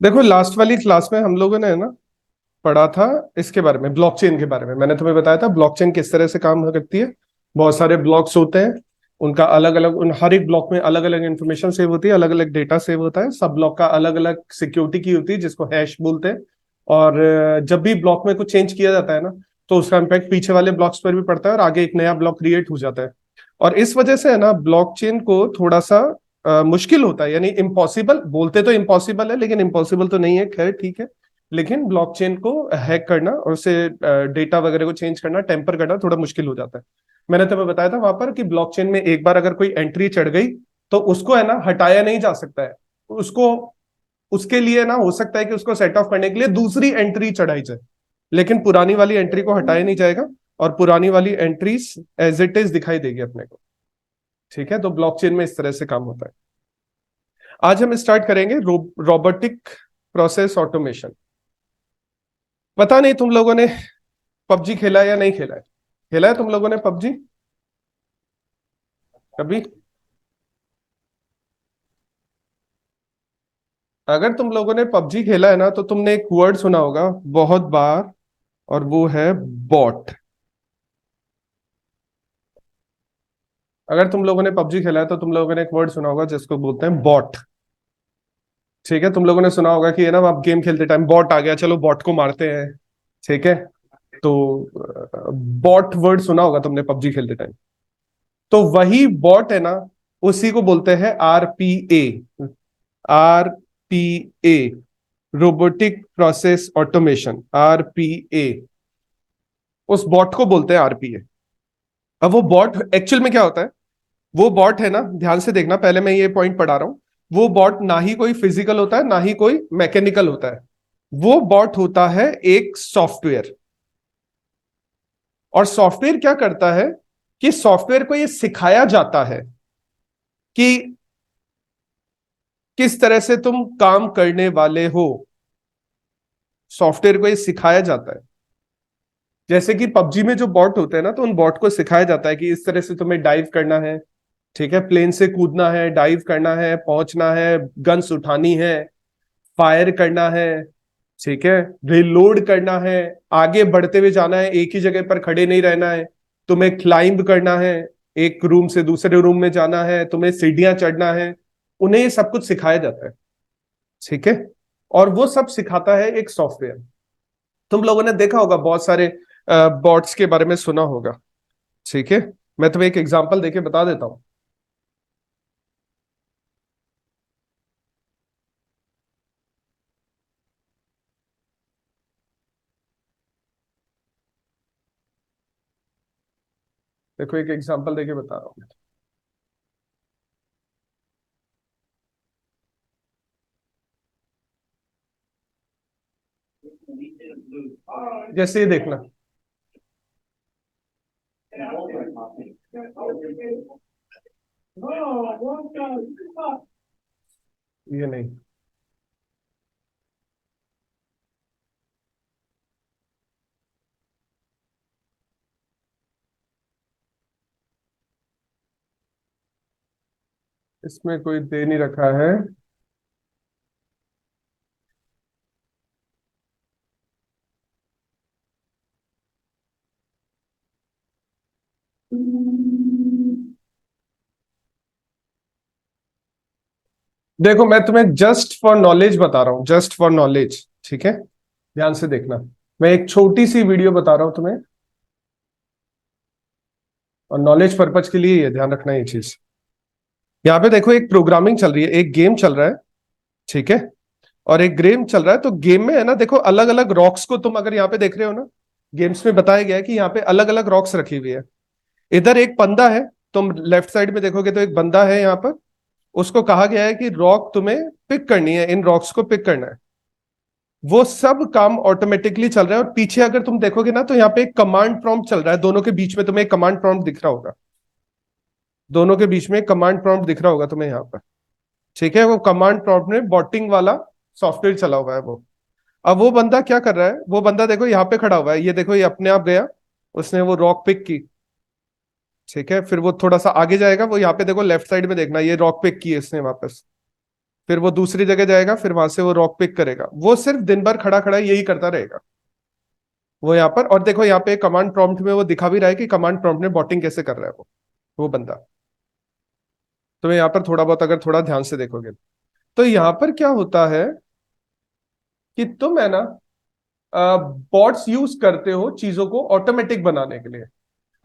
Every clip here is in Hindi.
देखो लास्ट वाली क्लास में हम लोगों ने है ना पढ़ा था इसके बारे में, ब्लॉकचेन के बारे में। मैंने तुम्हें बताया था ब्लॉकचेन किस तरह से काम करती है। बहुत सारे ब्लॉक्स होते हैं, उनका अलग अलग, उन हर एक ब्लॉक में अलग अलग इंफॉर्मेशन सेव होती है, अलग अलग डेटा सेव होता है। सब ब्लॉक का अलग अलग सिक्योरिटी की होती है जिसको हैश बोलते हैं। और जब भी ब्लॉक में कुछ चेंज किया जाता है ना, तो उसका इम्पैक्ट पीछे वाले ब्लॉक्स पर भी पड़ता है और आगे एक नया ब्लॉक क्रिएट हो जाता है। और इस वजह से है ना ब्लॉकचेन को थोड़ा सा मुश्किल होता है, यानी इम्पॉसिबल बोलते तो इम्पॉसिबल है, लेकिन इम्पॉसिबल तो नहीं है, खैर ठीक है। लेकिन ब्लॉकचेन को हैक करना और उसे डेटा वगैरह को चेंज करना, टेम्पर करना थोड़ा मुश्किल हो जाता है। मैंने तुम्हें बताया था वहां पर कि ब्लॉकचेन में एक बार अगर कोई एंट्री चढ़ गई तो उसको है ना हटाया नहीं जा सकता है। उसको उसके लिए ना हो सकता है कि उसको सेट ऑफ करने के लिए दूसरी एंट्री चढ़ाई जाए, लेकिन पुरानी वाली एंट्री को हटाया नहीं जाएगा और पुरानी वाली एंट्रीज एज इट इज दिखाई देगी अपने को। ठीक है, तो ब्लॉकचेन में इस तरह से काम होता है। आज हम स्टार्ट करेंगे रोबोटिक प्रोसेस ऑटोमेशन। पता नहीं तुम लोगों ने पबजी खेला है या नहीं खेला है। खेला है तुम लोगों ने पबजी कभी? अगर तुम लोगों ने पबजी खेला है ना तो तुमने एक वर्ड सुना होगा बहुत बार, और वो है बॉट। अगर तुम लोगों ने पबजी खेला है तो तुम लोगों ने एक वर्ड सुना होगा जिसको बोलते हैं बॉट। ठीक है, तुम लोगों ने सुना होगा कि है ना आप गेम खेलते टाइम बॉट आ गया, चलो बॉट को मारते हैं। ठीक है, तो बॉट वर्ड सुना होगा तुमने पबजी खेलते टाइम। तो वही बॉट है ना, उसी को बोलते हैं RPA. RPA, robotic process automation, RPA. उस बॉट को बोलते हैं आरपीए। अब वो बॉट एक्चुअल में क्या होता है? वो बॉट है ना, ध्यान से देखना, पहले मैं ये पॉइंट पढ़ा रहा हूं। वो बॉट ना ही कोई फिजिकल होता है ना ही कोई मैकेनिकल होता है। वो बॉट होता है एक सॉफ्टवेयर। और सॉफ्टवेयर क्या करता है कि सॉफ्टवेयर को ये सिखाया जाता है कि किस तरह से तुम काम करने वाले हो। सॉफ्टवेयर को ये सिखाया जाता है। जैसे कि पबजी में जो बॉट होते हैं ना, तो उन बॉट को सिखाया जाता है कि इस तरह से तुम्हें डाइव करना है। ठीक है, प्लेन से कूदना है, डाइव करना है, पहुंचना है, गन्स उठानी है, फायर करना है। ठीक है, रिलोड करना है, आगे बढ़ते हुए जाना है, एक ही जगह पर खड़े नहीं रहना है। तुम्हें क्लाइंब करना है, एक रूम से दूसरे रूम में जाना है, तुम्हें सीढ़ियां चढ़ना है। उन्हें ये सब कुछ सिखाया जाता है। ठीक है, और वो सब सिखाता है एक सॉफ्टवेयर। तुम लोगों ने देखा होगा, बहुत सारे बॉट्स के बारे में सुना होगा। ठीक है, मैं तुम्हें एक एग्जांपल देके बता देता हूं। देखो एक एग्जांपल देके बता रहा हूं। जैसे ये देखना, ये नहीं, इसमें कोई दे नहीं रखा है। देखो मैं तुम्हें जस्ट फॉर नॉलेज बता रहा हूँ, जस्ट फॉर नॉलेज। ठीक है, ध्यान से देखना। मैं एक छोटी सी वीडियो बता रहा हूं तुम्हें, और नॉलेज पर्पज के लिए ये ध्यान रखना ये चीज। यहाँ पे देखो एक प्रोग्रामिंग चल रही है, एक गेम चल रहा है। ठीक है, और एक गेम चल रहा है, तो गेम में है ना देखो अलग अलग रॉक्स को तुम अगर यहाँ पे देख रहे हो ना, गेम्स में बताया गया है कि यहाँ पे अलग अलग रॉक्स रखी हुई है। इधर एक बंदा है, तुम लेफ्ट साइड में देखोगे तो एक बंदा है यहाँ पर। उसको कहा गया है कि रॉक तुम्हें पिक करनी है, इन रॉक्स को पिक करना है। वो सब काम ऑटोमेटिकली चल रहा है, और पीछे अगर तुम देखोगे ना तो यहाँ पे एक कमांड प्रॉम्प्ट चल रहा है, दोनों के बीच में तुम्हें एक कमांड प्रॉम्प्ट दिख रहा होगा। दोनों के बीच में कमांड प्रॉम्प्ट दिख रहा होगा तुम्हें यहाँ पर। ठीक है, वो कमांड प्रॉम्प्ट में बॉटिंग वाला सॉफ्टवेयर चला हुआ है वो। अब वो बंदा क्या कर रहा है, वो बंदा देखो यहाँ पे खड़ा हुआ है, ये देखो ये अपने आप गया, उसने वो रॉक पिक की। ठीक है, फिर वो थोड़ा सा आगे जाएगा, वो यहाँ पे देखो लेफ्ट साइड में देखना, ये रॉक पिक की है इसने वापस। फिर वो दूसरी जगह जाएगा, फिर वहां से वो रॉक पिक करेगा। वो सिर्फ दिन भर खड़ा खड़ा यही करता रहेगा वो यहाँ पर। और देखो यहाँ पे कमांड प्रॉम्प्ट में वो दिखा भी रहा है कि कमांड प्रॉम्प्ट में बॉटिंग कैसे कर रहा है वो बंदा। तो यहाँ पर थोड़ा बहुत अगर थोड़ा ध्यान से देखोगे तो यहाँ पर क्या होता है कि तुम है ना बॉट्स यूज करते हो चीजों को ऑटोमेटिक बनाने के लिए।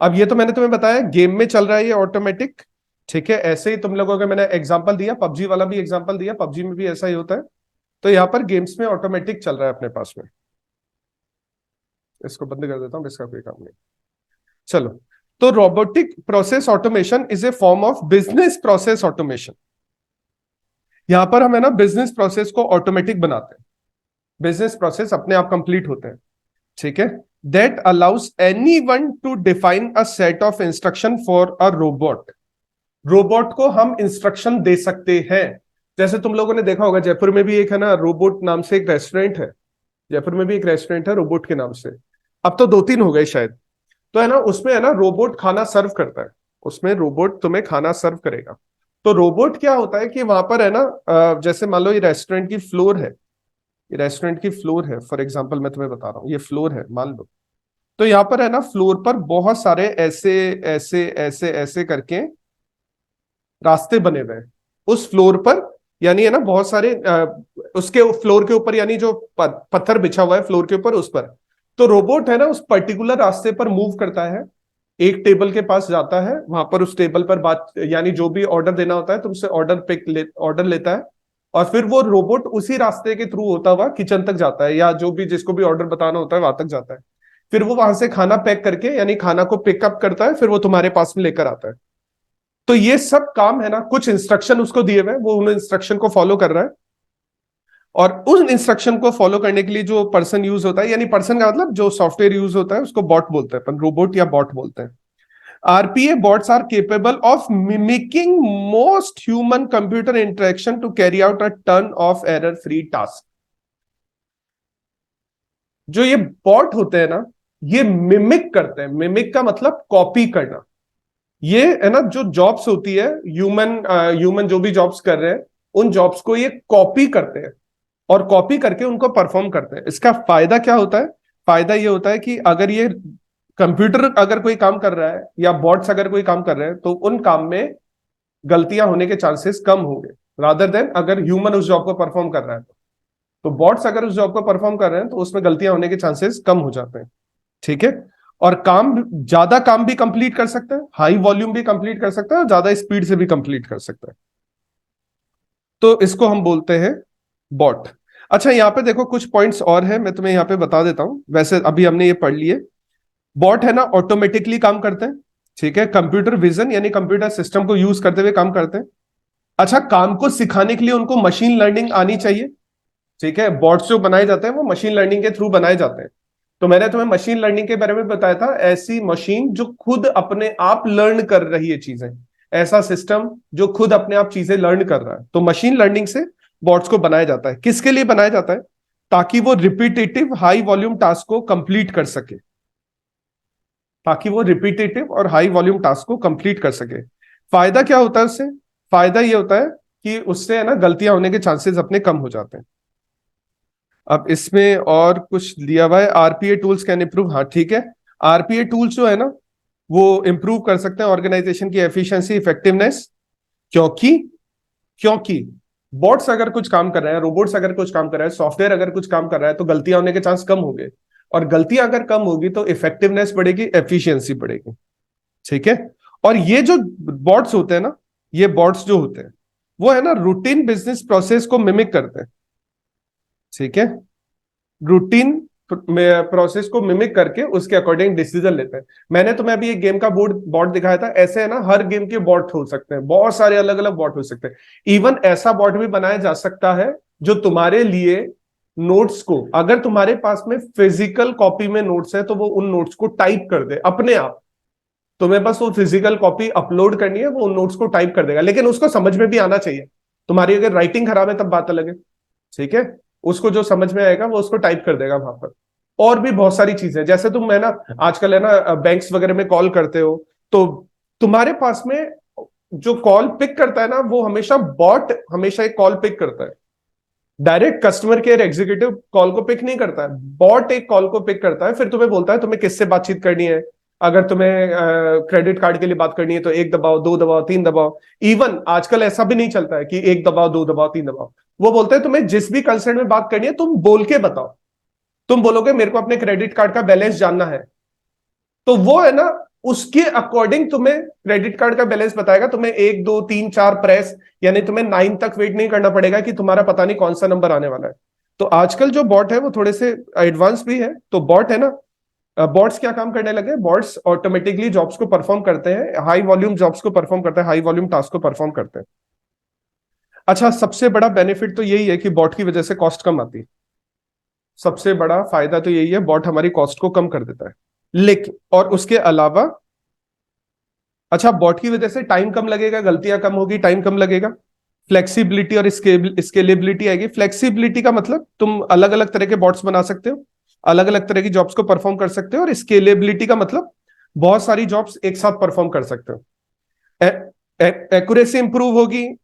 अब ये तो मैंने तुम्हें बताया गेम में चल रहा है ये ऑटोमेटिक, ठीक है। ऐसे ही तुम लोगों को मैंने एग्जांपल दिया, पबजी वाला भी एग्जांपल दिया, पबजी में भी ऐसा ही होता है। तो यहाँ पर गेम्स में ऑटोमेटिक चल रहा है अपने पास में। इसको बंद कर देता हूं, इसका कोई काम नहीं। चलो, तो robotic process automation is a form of business process automation. यहां पर हम है ना बिजनेस प्रोसेस को ऑटोमेटिक बनाते हैं। बिजनेस प्रोसेस अपने आप कंप्लीट होते हैं, ठीक है। That allows any one two define a set of instruction for a robot. Robot को हम इंस्ट्रक्शन दे सकते हैं। जैसे तुम लोगों ने देखा होगा जयपुर में भी एक है ना रोबोट नाम से एक रेस्टोरेंट है। जयपुर में भी एक रेस्टोरेंट है रोबोट के नाम से। अब तो दो तीन हो गए शायद। तो है ना उसमें है ना रोबोट खाना सर्व करता है। उसमें रोबोट तुम्हें खाना सर्व करेगा। तो रोबोट क्या होता है कि वहां पर है ना जैसे मान लो ये रेस्टोरेंट की फ्लोर है। ये रेस्टोरेंट की फ्लोर है, फॉर एग्जाम्पल मैं तुम्हें बता रहा हूँ, ये फ्लोर है मान लो। तो यहाँ पर है ना फ्लोर पर बहुत सारे ऐसे ऐसे ऐसे ऐसे करके रास्ते बने हुए हैं उस फ्लोर पर। यानी है ना बहुत सारे उसके फ्लोर के ऊपर, यानी जो पत्थर बिछा हुआ है फ्लोर के ऊपर उस पर। तो रोबोट है ना उस पर्टिकुलर रास्ते पर मूव करता है। एक टेबल के पास जाता है, वहां पर उस टेबल पर बात, यानी जो भी ऑर्डर देना होता है तुमसे ऑर्डर लेता है। और फिर वो रोबोट उसी रास्ते के थ्रू होता हुआ किचन तक जाता है, या जो भी जिसको भी ऑर्डर बताना होता है वहां तक जाता है। फिर वो वहां से खाना पैक करके, यानी खाना को पिकअप करता है, फिर वो तुम्हारे पास में लेकर आता है। तो ये सब काम है ना, कुछ इंस्ट्रक्शन उसको दिए हुए, वो उन इंस्ट्रक्शन को फॉलो कर रहा है। और उन इंस्ट्रक्शन को फॉलो करने के लिए जो पर्सन यूज होता है, यानी पर्सन का मतलब जो सॉफ्टवेयर यूज होता है उसको बॉट बोलते हैं अपन, रोबोट या बॉट बोलते हैं। RPA bots are capable of mimicking most human computer interaction to carry out a ton of error free task. जो ये बॉट होते हैं ना, ये मिमिक करते हैं। मिमिक का मतलब कॉपी करना। ये है ना जो जॉब्स होती है, ह्यूमन जो भी जॉब्स कर रहे हैं उन जॉब्स को ये कॉपी करते हैं और कॉपी करके उनको परफॉर्म करते हैं। इसका फायदा क्या होता है? फायदा ये होता है कि अगर ये कंप्यूटर अगर कोई काम कर रहा है या बॉट्स अगर कोई काम कर रहे हैं तो उन काम में गलतियां होने के चांसेस कम होंगे, रादर देन अगर ह्यूमन उस जॉब को परफॉर्म कर रहा है। तो बॉट्स अगर उस जॉब को परफॉर्म कर रहे हैं तो उसमें गलतियां होने के चांसेस कम हो जाते हैं, ठीक है। और ज्यादा काम भी कंप्लीट कर सकता है, हाई वॉल्यूम भी कंप्लीट कर सकता है और ज्यादा स्पीड से भी कंप्लीट कर सकता है। तो इसको हम बोलते हैं बॉट। अच्छा, यहाँ पे देखो कुछ पॉइंट्स और हैं, मैं तुम्हें यहाँ पे बता देता हूं। वैसे अभी हमने ये पढ़ लिए। बॉट है ना ऑटोमेटिकली काम करते हैं, ठीक है। कंप्यूटर विजन यानी कंप्यूटर सिस्टम को यूज करते हुए काम करते हैं। अच्छा, काम को सिखाने के लिए उनको मशीन लर्निंग आनी चाहिए, ठीक है। बॉट्स जो बनाए जाते हैं वो मशीन लर्निंग के थ्रू बनाए जाते हैं। तो मैंने तुम्हें मशीन लर्निंग के बारे में बताया था, ऐसी मशीन जो खुद अपने आप लर्न कर रही है चीजें। ऐसा सिस्टम जो खुद अपने आप चीजें लर्न कर रहा है, तो मशीन लर्निंग से बॉट्स को बनाया जाता है। किसके लिए बनाया जाता है? ताकि वो रिपीटेटिव हाई वॉल्यूम टास्क को कंप्लीट कर सके। ताकि वो रिपीटेटिव और हाई वॉल्यूम टास्क को कंप्लीट कर सके। फायदा क्या होता है उससे? फायदा ये होता है कि उससे है ना गलतियां होने के चांसेस अपने कम हो जाते हैं। अब इसमें और कुछ दिया हुआ है, आरपीए टूल्स कैन इंप्रूव, हाँ ठीक है। आरपीए टूल्स जो है ना वो इंप्रूव कर सकते हैं ऑर्गेनाइजेशन की एफिशिएंसी, इफेक्टिवनेस। क्योंकि क्योंकि बॉट्स अगर कुछ काम कर रहे हैं, रोबोट्स अगर कुछ काम कर रहे हैं, सॉफ्टवेयर अगर कुछ काम कर रहा है तो गलतियां होने के चांस कम होंगे। और गलतियां अगर कम होगी तो इफेक्टिवनेस बढ़ेगी, एफिशिएंसी बढ़ेगी, ठीक है। और ये जो बॉट्स होते हैं ना, ये बॉट्स जो होते हैं वो है ना रूटीन बिजनेस प्रोसेस को मिमिक करते हैं, ठीक है। रूटीन प्रोसेस को मिमिक करके उसके अकॉर्डिंग डिसीजन लेते हैं। मैंने तुम्हें अभी एक गेम का बॉट दिखाया था, ऐसे है ना हर गेम के बॉट हो सकते हैं, बहुत सारे अलग अलग बॉट हो सकते हैं। इवन ऐसा बॉट भी बनाया जा सकता है जो तुम्हारे लिए नोट्स को, अगर तुम्हारे पास में फिजिकल कॉपी में नोट्स है तो वो उन नोट्स को टाइप कर दे अपने आप। तुम्हें बस वो फिजिकल कॉपी अपलोड करनी है, वो उन नोट्स को टाइप कर देगा, लेकिन उसको समझ में भी आना चाहिए। तुम्हारी अगर राइटिंग खराब है तब बात अलग है, ठीक है। उसको जो समझ में आएगा वो उसको टाइप कर देगा वहां पर। और भी बहुत सारी चीजें, जैसे तुम है ना आजकल है ना बैंक्स वगैरह में कॉल करते हो, तो तुम्हारे पास में जो कॉल पिक करता है ना, वो हमेशा बॉट हमेशा एक कॉल पिक करता है। Direct customer care executive call को पिक नहीं करता है, बॉट एक कॉल को पिक करता है, फिर तुम्हें बोलता है तुम्हें किससे बातचीत करनी है। अगर तुम्हें क्रेडिट कार्ड के लिए बात करनी है तो एक दबाओ, दो दबाओ, तीन दबाओ। इवन आजकल ऐसा भी नहीं चलता है कि एक दबाओ, दो दबाओ, तीन दबाओ। वो बोलते हैं तुम्हें जिस भी कंसर्न में बात करनी है तुम बोल के बताओ। तुम बोलोगे मेरे को अपने क्रेडिट कार्ड का बैलेंस जानना है, तो वो है ना, उसके अकॉर्डिंग तुम्हें क्रेडिट कार्ड का बैलेंस बताएगा। तुम्हें एक, दो, तीन, चार प्रेस, यानी तुम्हें 9 तक वेट नहीं करना पड़ेगा कि तुम्हारा पता नहीं कौन सा नंबर आने वाला है। तो आजकल जो बॉट है वो थोड़े से एडवांस भी है। तो बॉट है ना, बॉट्स क्या काम करने लगे, बॉट्स ऑटोमेटिकली जॉब्स को परफॉर्म करते हैं, हाई वॉल्यूम जॉब्स को परफॉर्म करते हैं, हाई वॉल्यूम टास्क को परफॉर्म करते हैं। अच्छा, सबसे बड़ा बेनिफिट तो यही है कि बॉट की वजह से कॉस्ट कम आती है। सबसे बड़ा फायदा तो यही है, बॉट हमारी कॉस्ट को कम कर देता है। लेकिन और उसके अलावा, अच्छा, बॉट की वजह से टाइम कम लगेगा, गलतियां कम होगी, टाइम कम लगेगा। फ्लेक्सिबिलिटी और स्केलेबिलिटी आएगी। फ्लेक्सिबिलिटी का मतलब तुम अलग अलग तरह के बॉट्स बना सकते हो, अलग अलग तरह की जॉब्स को परफॉर्म कर सकते हो। और स्केलेबिलिटी का मतलब बहुत सारी जॉब्स एक साथ परफॉर्म कर सकते हो। एक्यूरेसी इंप्रूव होगी,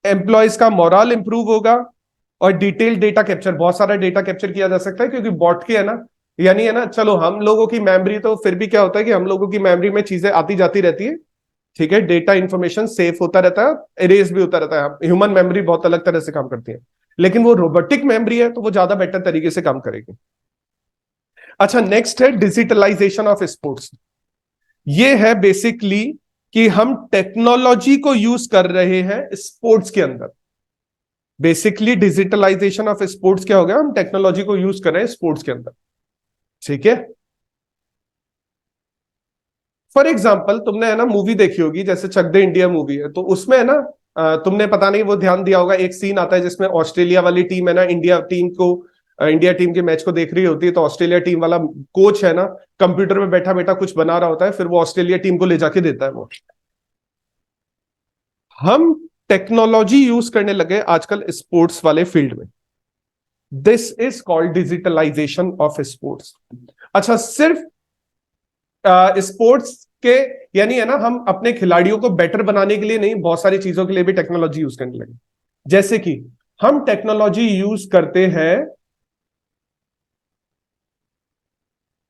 एम्प्लॉयज का मोरल इंप्रूव होगा, और डिटेल डेटा कैप्चर, बहुत सारा डेटा कैप्चर किया जा सकता है क्योंकि बॉट की है ना, यानी है ना, चलो हम लोगों की मेमोरी तो फिर भी क्या होता है कि हम लोगों की मेमोरी में चीजें आती जाती रहती है, ठीक है, डेटा इंफॉर्मेशन सेफ होता रहता है, इरेज भी होता रहता है। ह्यूमन मेमोरी बहुत अलग तरह से काम करती है, लेकिन वो रोबोटिक मेमोरी है तो वो ज्यादा बेटर तरीके से काम करेगी। अच्छा, नेक्स्ट है डिजिटलाइजेशन ऑफ स्पोर्ट्स। ये है बेसिकली कि हम टेक्नोलॉजी को यूज कर रहे हैं स्पोर्ट्स के अंदर। बेसिकली डिजिटलाइजेशन ऑफ स्पोर्ट्स क्या हो गया, हम टेक्नोलॉजी को यूज कर रहे हैं स्पोर्ट्स के अंदर, ठीक है। फॉर एग्जाम्पल, तुमने है ना मूवी देखी होगी, जैसे चक दे इंडिया मूवी है, तो उसमें है ना, तुमने पता नहीं वो ध्यान दिया होगा, एक सीन आता है जिसमें ऑस्ट्रेलिया वाली टीम है ना, इंडिया टीम के मैच को देख रही होती है, तो ऑस्ट्रेलिया टीम वाला कोच है ना, कंप्यूटर में बैठा बैठा कुछ बना रहा होता है, फिर वो ऑस्ट्रेलिया टीम को ले जाके देता है वो। हम टेक्नोलॉजी यूज करने लगे आजकल स्पोर्ट्स वाले फील्ड में। This is called digitalisation of sports. अच्छा, सिर्फ स्पोर्ट्स के, यानी है ना, हम अपने खिलाड़ियों को बेटर बनाने के लिए नहीं, बहुत सारी चीजों के लिए भी टेक्नोलॉजी यूज करने लगे। जैसे कि हम टेक्नोलॉजी यूज करते हैं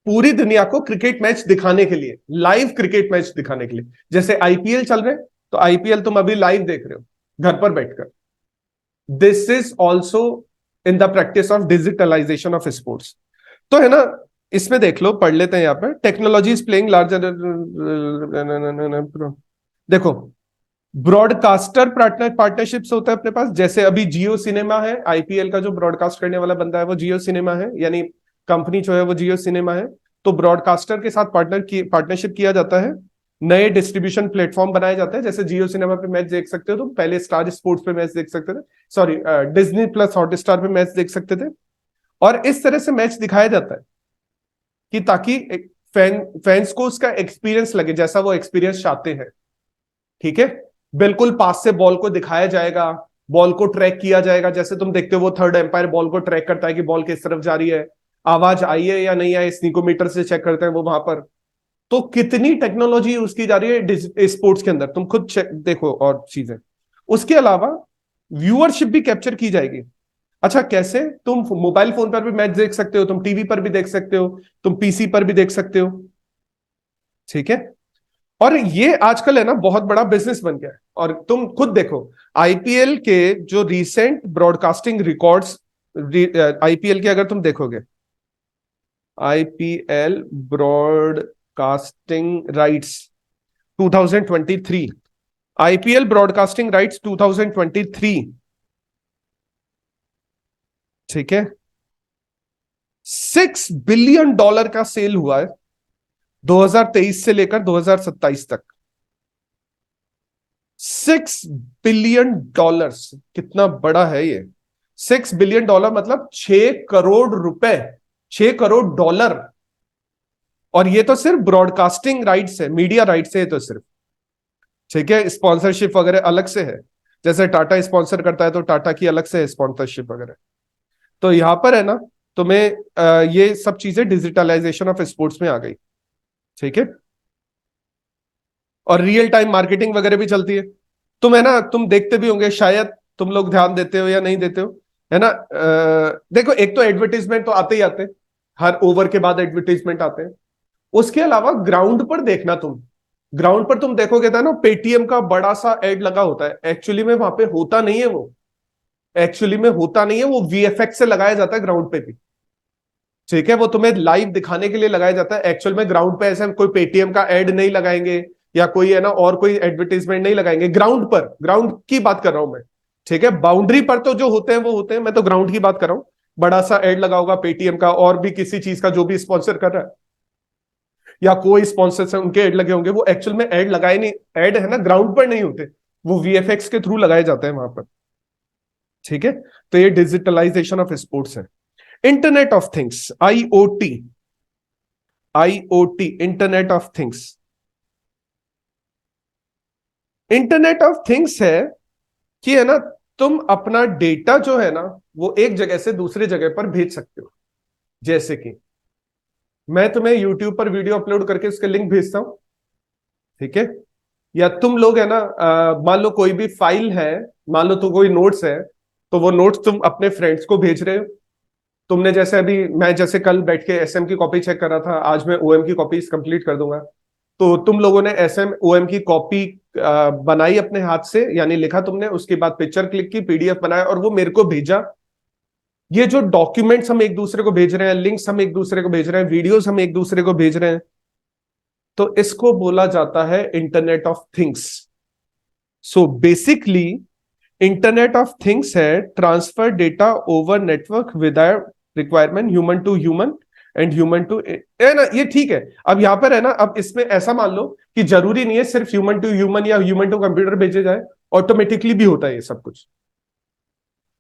पूरी दुनिया को क्रिकेट मैच दिखाने के लिए, लाइव क्रिकेट मैच दिखाने के लिए। जैसे आईपीएल चल रहे हैं, तो आईपीएल तुम अभी लाइव देख रहे हो घर पर बैठकर। This is also in the practice of digitalisation of sports. तो है ना, इसमें देख लो, पढ़ लेते हैं यहाँ पे, टेक्नोलॉजी इज प्लेइंग लार्जर। देखो, ब्रॉडकास्टर पार्टनरशिप्स होता है अपने पास, जैसे अभी जियो सिनेमा है, आईपीएल का जो ब्रॉडकास्ट करने वाला बंदा है वो जियो सिनेमा है, यानी कंपनी जो है वो जियो सिनेमा है। तो ब्रॉडकास्टर के साथ पार्टनरशिप किया जाता है, नए डिस्ट्रीब्यूशन प्लेटफॉर्म बनाए जाते हैं। जैसे जियो सिनेमा पे मैच देख सकते हो, तो पहले स्टार स्पोर्ट्स पे मैच देख सकते थे, सॉरी, डिज्नी प्लस हॉटस्टार पे मैच देख सकते थे। और इस तरह से मैच दिखाया जाता है कि ताकि फैंस को उसका एक्सपीरियंस लगे, जैसा वो एक्सपीरियंस चाहते हैं, ठीक है। बिल्कुल पास से बॉल को दिखाया जाएगा, बॉल को ट्रैक किया जाएगा, जैसे तुम देखते हो वो थर्ड एम्पायर बॉल को ट्रैक करता है कि बॉल किस तरफ जा रही है, आवाज आई है या नहीं आई, स्नीकोमीटर से चेक करते हैं वो वहां पर। तो कितनी टेक्नोलॉजी यूज की जा रही है स्पोर्ट्स के अंदर, तुम खुद देखो और चीजें। उसके अलावा व्यूअरशिप भी कैप्चर की जाएगी। अच्छा, कैसे, तुम मोबाइल फोन पर भी मैच देख सकते हो, तुम टीवी पर भी देख सकते हो, तुम पीसी पर भी देख सकते हो, ठीक है। और ये आजकल है ना बहुत बड़ा बिजनेस बन गया है। और तुम खुद देखो, आईपीएल के जो रीसेंट ब्रॉडकास्टिंग रिकॉर्ड्स, आईपीएल के अगर तुम देखोगे, IPL broadcasting rights 2023, IPL broadcasting rights 2023, ठीक है, $6 बिलियन का सेल हुआ है 2023 से लेकर 2027 तक। $6 बिलियन, कितना बड़ा है ये। $6 बिलियन मतलब 6 करोड़ रुपए, $6 करोड़। और ये तो सिर्फ ब्रॉडकास्टिंग राइट्स है, मीडिया राइट्स है ये तो सिर्फ, ठीक है। स्पॉन्सरशिप वगैरह अलग से है, जैसे टाटा स्पॉन्सर करता है तो टाटा की अलग से है स्पॉन्सरशिप वगैरह। तो यहां पर है ना, तुम्हें ये सब चीजें डिजिटलाइजेशन ऑफ स्पोर्ट्स में आ गई, ठीक है। और रियल टाइम मार्केटिंग वगैरह भी चलती है। तुम है ना, तुम देखते भी होंगे शायद, तुम लोग ध्यान देते हो या नहीं देते हो, है ना। देखो एक तो एडवर्टीजमेंट तो आते ही आते हैं, हर ओवर के बाद एडवर्टीजमेंट आते हैं। उसके अलावा ग्राउंड पर देखना, तुम ग्राउंड पर तुम देखोगे था ना, पेटीएम का बड़ा सा एड लगा होता है, एक्चुअली में वहां पे होता नहीं है वो, एक्चुअली में होता नहीं है वो, वीएफएक्स से लगाया जाता है ग्राउंड पे भी, ठीक है। वो तुम्हें लाइव दिखाने के लिए लगाया जाता है, एक्चुअल में ग्राउंड पे ऐसे कोई पेटीएम का एड नहीं लगाएंगे, या कोई है ना और कोई एडवर्टीजमेंट नहीं लगाएंगे ग्राउंड पर, ग्राउंड की बात कर रहा हूं मैं, ठीक है। बाउंड्री पर तो जो होते हैं वो होते हैं, मैं तो ग्राउंड की बात कर रहा हूं। बड़ा सा एड लगा होगा पेटीएम का, और भी किसी चीज का जो भी स्पॉन्सर कर रहा है, या कोई स्पॉन्सर्स है उनके एड लगे होंगे, वो एक्चुअल में एड लगाए नहीं, एड है ना ग्राउंड पर नहीं होते, वो वीएफएक्स के थ्रू लगाए जाते हैं वहां पर, ठीक है। तो ये डिजिटलाइजेशन ऑफ स्पोर्ट्स है। Internet of things, IoT, IoT internet of things, internet of things है कि है ना, तुम अपना डेटा जो है ना, वो एक जगह से दूसरी जगह पर भेज सकते हो। जैसे कि मैं तुम्हें यूट्यूब पर वीडियो अपलोड करके उसके लिंक भेजता हूं, ठीक है। या तुम लोग है ना, मान लो कोई भी फाइल है, मान लो तो कोई नोट्स है, तो वो नोट्स तुम अपने फ्रेंड्स को भेज रहे हो। तुमने जैसे अभी, मैं जैसे कल बैठ के एसएम की कॉपी चेक कर रहा था, आज मैं ओएम की कॉपी कंप्लीट कर दूंगा। तो तुम लोगों ने एसएम ओएम की कॉपी बनाई अपने हाथ से, यानी लिखा तुमने, उसके बाद पिक्चर क्लिक की, पीडीएफ बनाया और वो मेरे को भेजा। ये जो डॉक्यूमेंट्स हम एक दूसरे को भेज रहे हैं, लिंक्स हम एक दूसरे को भेज रहे हैं, वीडियोस हम एक दूसरे को भेज रहे हैं, तो इसको बोला जाता है internet of things. So basically internet of things है transfer data over network without requirement human to human and human to, है ना, ये ठीक है। अब यहां पर है ना, अब इसमें ऐसा मान लो कि जरूरी नहीं है सिर्फ ह्यूमन टू ह्यूमन या ह्यूमन टू कंप्यूटर भेजे जाए, ऑटोमेटिकली भी होता है ये सब कुछ।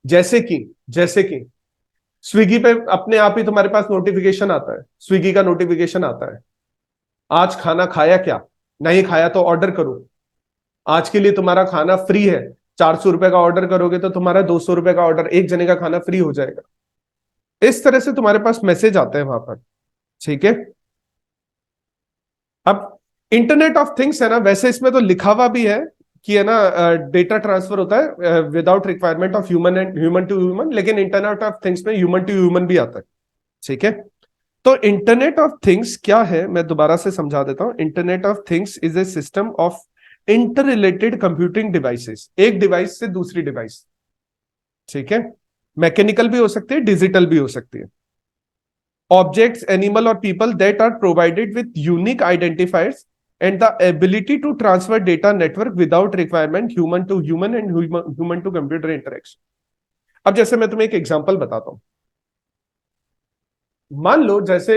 जैसे कि स्विगी पे अपने आप ही तुम्हारे पास नोटिफिकेशन आता है, स्विगी का नोटिफिकेशन आता है, आज खाना खाया क्या, नहीं खाया तो ऑर्डर करो, आज के लिए तुम्हारा खाना फ्री है। 400 रुपए का ऑर्डर करोगे तो तुम्हारा 200 रुपए का ऑर्डर, एक जने का खाना फ्री हो जाएगा। इस तरह से तुम्हारे पास मैसेज आते हैं वहां पर, ठीक है। अब इंटरनेट ऑफ थिंग्स है ना, वैसे इसमें तो लिखा हुआ भी है कि है ना, डेटा ट्रांसफर होता है without requirement of human and human to human, लेकिन इंटरनेट ऑफ थिंग्स में ह्यूमन टू ह्यूमन भी आता है, ठीक है। तो इंटरनेट ऑफ थिंग्स क्या है, मैं दोबारा से समझा देता हूं। Internet of things is a system of inter related computing devices, एक डिवाइस से दूसरी डिवाइस, ठीक है। मैकेनिकल भी हो सकती है, डिजिटल भी हो सकती है। ऑब्जेक्ट्स, एनिमल और people that are provided with unique identifiers and the ability to transfer data network without requirement human to human and human to computer interaction. अब जैसे मैं तुम्हें एक एग्जांपल बताता हूं। मान लो जैसे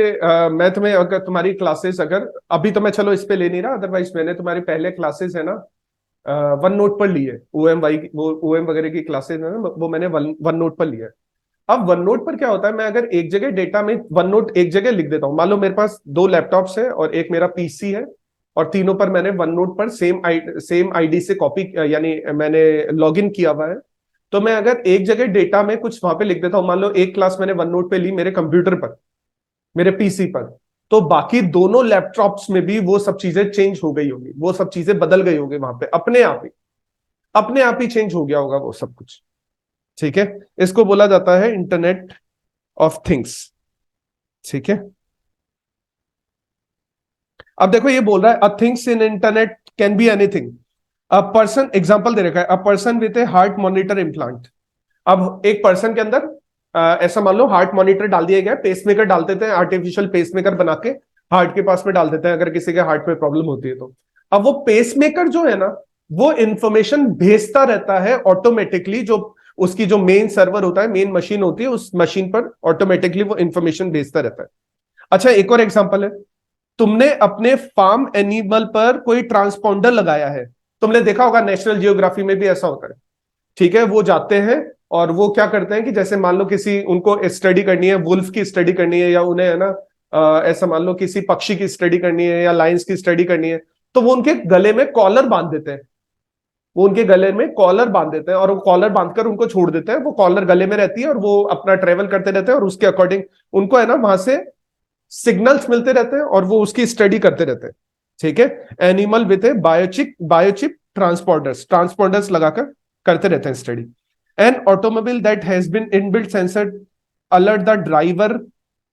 मैं तुम्हें, अगर तुम्हारी क्लासेस, अगर अभी तो मैं चलो इस पे ले नहीं रहा, अदरवाइज मैंने तुम्हारी पहले क्लासेस है ना वन नोट पर ली है, ओएम वाई, वो ओएम वगैरह की क्लासेस है ना, वो मैंने वन नोट पर लिया है। अब वन नोट पर क्या होता है, मैं अगर एक जगह डेटा में वन नोट एक जगह लिख देता हूं, मान लो मेरे पास दो लैपटॉप्स है और एक मेरा पीसी है, और तीनों पर मैंने वन नोट पर सेम आईडी से कॉपी, यानी मैंने लॉग इन किया हुआ है। तो मैं अगर एक जगह डेटा में कुछ वहां पे लिख देता हूं, मान लो एक क्लास मैंने वन नोट पे ली मेरे कंप्यूटर पर, मेरे पीसी पर, तो बाकी दोनों लैपटॉप्स में भी वो सब चीजें चेंज हो गई होगी, वो सब चीजें बदल गई होगी वहां पे, अपने आप ही चेंज हो गया होगा वो सब कुछ, ठीक है। इसको बोला जाता है इंटरनेट ऑफ थिंग्स, ठीक है। अब देखो ये बोल रहा है uh things in internet can be anything. A person, example दे रखा है, a person with a heart monitor implant. अब एक पर्सन के अंदर ऐसा मान लो हार्ट मॉनिटर डाल दिया गया, पेसमेकर डाल देते हैं, आर्टिफिशियल पेसमेकर बना के हार्ट के पास में डाल देते हैं अगर किसी के हार्ट में प्रॉब्लम होती है तो। अब वो पेसमेकर जो है ना, वो इंफॉर्मेशन भेजता रहता है ऑटोमेटिकली, जो उसकी जो मेन सर्वर होता है, मेन मशीन होती है, उस मशीन पर ऑटोमेटिकली वो इंफॉर्मेशन भेजता रहता है। अच्छा एक और एग्जांपल है, तुमने अपने फार्म एनिमल पर कोई ट्रांसपॉन्डर लगाया है, तुमने देखा होगा नेशनल जियोग्राफी में भी ऐसा होता है, ठीक है। वो जाते हैं और वो क्या करते हैं कि जैसे मान लो किसी, उनको स्टडी करनी है, वुल्फ की स्टडी करनी है, या उन्हें है ना ऐसा मान लो किसी पक्षी की स्टडी करनी है या लाइन्स की स्टडी करनी है, तो वो उनके गले में कॉलर बांध देते हैं, वो उनके गले में कॉलर बांध देते हैं और वो कॉलर बांधकर उनको छोड़ देते हैं, वो कॉलर गले में रहती है और वो अपना ट्रेवल करते रहते हैं, और उसके अकॉर्डिंग उनको है ना वहां से सिग्नल्स मिलते रहते हैं और वो उसकी स्टडी करते रहते हैं, ठीक है। Animal with a biochip transponders transponders लगाकर करते रहते हैं study. An automobile that has been inbuilt sensor alert the driver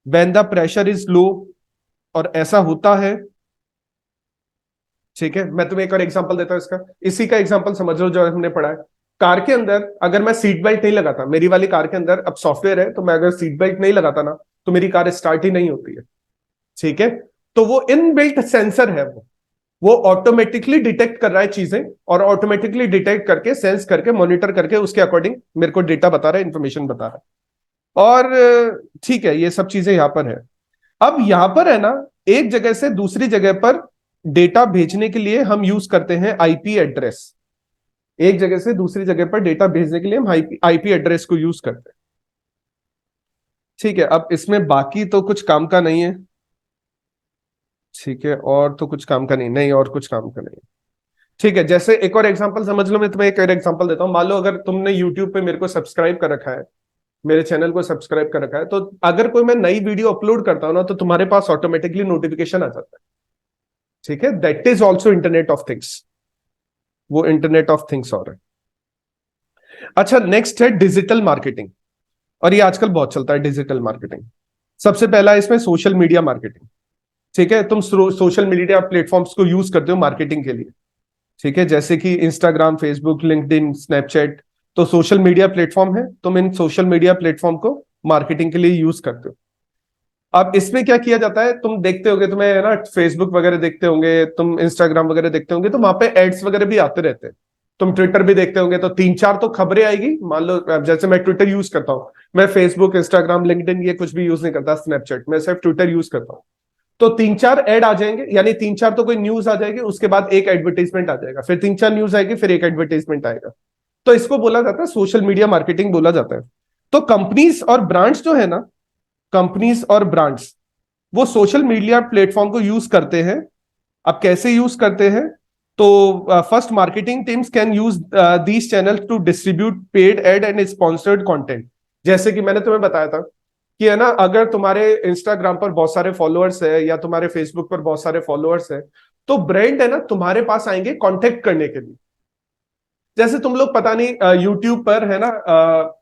when the pressure is low, और ऐसा होता है। ठीक है, मैं तुम्हें एक और एग्जांपल देता हूं इसका, इसी का एग्जांपल समझ लो जो हमने पढ़ा है। कार के अंदर अगर मैं सीट बेल्ट नहीं लगाता, मेरी वाली कार के अंदर अब सॉफ्टवेयर है, तो मैं अगर सीट बेल्ट नहीं लगाता ना तो मेरी कार स्टार्ट ही नहीं होती है। ठीक है, तो वो इनबिल्ट सेंसर है, वो ऑटोमेटिकली डिटेक्ट कर रहा है चीजें, और ऑटोमेटिकली डिटेक्ट करके सेंस करके मॉनिटर करके उसके अकॉर्डिंग मेरे को डेटा बता रहा है, इंफॉर्मेशन बता रहा है। और ठीक है, ये सब चीजें यहां पर है। अब यहां पर है ना, एक जगह से दूसरी जगह पर डेटा भेजने के लिए हम यूज करते हैं आईपी एड्रेस। एक जगह से दूसरी जगह पर डेटा भेजने के लिए हम आईपी एड्रेस को यूज करते हैं। ठीक है, अब इसमें बाकी तो कुछ काम का नहीं है। ठीक है, और तो कुछ काम का नहीं, नहीं और कुछ काम का नहीं। ठीक है, जैसे एक और एग्जांपल समझ लो, मैं तुम्हें एक और एग्जांपल देता हूं। मान लो अगर तुमने यूट्यूब पे मेरे को सब्सक्राइब कर रखा है, मेरे चैनल को सब्सक्राइब कर रखा है, तो अगर कोई मैं नई वीडियो अपलोड करता हूं ना, तो तुम्हारे पास ऑटोमेटिकली नोटिफिकेशन आ जाता है। ठीक है, that is also internet of things, वो इंटरनेट ऑफ थिंग्स और है। अच्छा, नेक्स्ट है डिजिटल मार्केटिंग, और ये आजकल बहुत चलता है डिजिटल मार्केटिंग। सबसे पहला है इसमें सोशल मीडिया मार्केटिंग। ठीक है, तुम सोशल मीडिया प्लेटफॉर्म्स को यूज करते हो मार्केटिंग के लिए। ठीक है, जैसे कि इंस्टाग्राम, फेसबुक, लिंक्डइन, स्नैपचैट, तो सोशल मीडिया प्लेटफॉर्म है। तुम इन सोशल मीडिया प्लेटफॉर्म को मार्केटिंग के लिए यूज करते हो। अब इसमें क्या किया जाता है, तुम देखते होगे, तुम्हें है ना फेसबुक वगैरह देखते होंगे, तुम इंस्टाग्राम वगैरह देखते होंगे, तो वहां पे एड्स वगैरह भी आते रहते हैं। तुम ट्विटर भी देखते होंगे, तो तीन चार तो खबरें आएगी। मान लो अब जैसे मैं ट्विटर यूज करता हूँ, मैं फेसबुक, इंस्टाग्राम, लिंक्डइन ये कुछ भी यूज नहीं करता, स्नैपचैट, मैं सिर्फ ट्विटर यूज करता हूँ। तो तीन चार ऐड आ जाएंगे, यानी तीन चार तो कोई न्यूज आ जाएगी, उसके बाद एक एडवर्टाइजमेंट आ जाएगा, फिर तीन चार न्यूज आएगी, फिर एक एडवर्टाइजमेंट आएगा। तो इसको बोला जाता है सोशल मीडिया मार्केटिंग बोला जाता है। तो कंपनीज और ब्रांड्स जो है ना, कंपनीज और ब्रांड्स वो सोशल मीडिया प्लेटफॉर्म को यूज करते हैं। अब कैसे यूज करते हैं, तो first marketing teams can use these channel to distribute paid ad and sponsored content. जैसे कि मैंने तुम्हें बताया था कि है ना, अगर तुम्हारे इंस्टाग्राम पर बहुत सारे फॉलोअर्स है या तुम्हारे फेसबुक पर बहुत सारे फॉलोअर्स है, तो ब्रांड है ना तुम्हारे पास आएंगे कांटेक्ट करने के लिए। जैसे तुम लोग पता नहीं यूट्यूब पर है ना,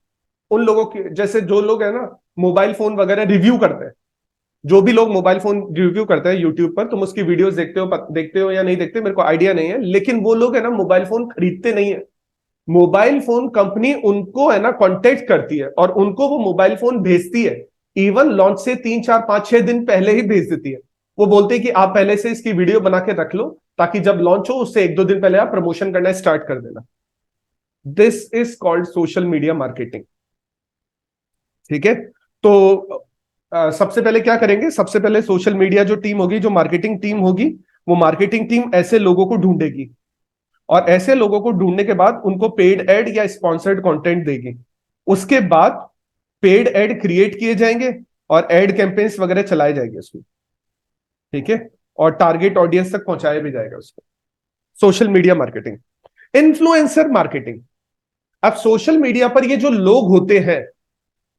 उन लोगों की जैसे जो लोग है ना मोबाइल फोन वगैरह रिव्यू करते हैं, जो भी लोग मोबाइल फोन रिव्यू करते हैं यूट्यूब पर, तुम उसकी वीडियोस देखते हो या नहीं देखते मेरे को आइडिया नहीं है, लेकिन वो लोग है ना मोबाइल फोन खरीदते नहीं है। मोबाइल फोन कंपनी उनको है ना कांटेक्ट करती है और उनको वो मोबाइल फोन भेजती है। इवन लॉन्च से 3 4 5 6 दिन पहले ही भेज देती है। वो बोलते हैं कि आप पहले से इसकी वीडियो बना के रख लो, ताकि जब लॉन्च हो उससे 1 2 दिन पहले आप प्रमोशन करना स्टार्ट कर देना। This is called social media marketing. ठीक है, तो सबसे पहले क्या करेंगे, सबसे पहले सोशल मीडिया जो टीम होगी, जो मार्केटिंग टीम होगी, वो मार्केटिंग टीम ऐसे लोगों को ढूंढेगी, और ऐसे लोगों को ढूंढने के बाद उनको पेड एड या स्पॉन्सर्ड कंटेंट देगी। उसके बाद पेड एड क्रिएट किए जाएंगे और एड कैंपेन्स वगैरह चलाए जाएंगे उसमें। ठीक है, और टारगेट ऑडियंस तक पहुंचाया भी जाएगा उसको। Social media marketing. Influencer marketing. अब सोशल मीडिया पर ये जो लोग होते हैं,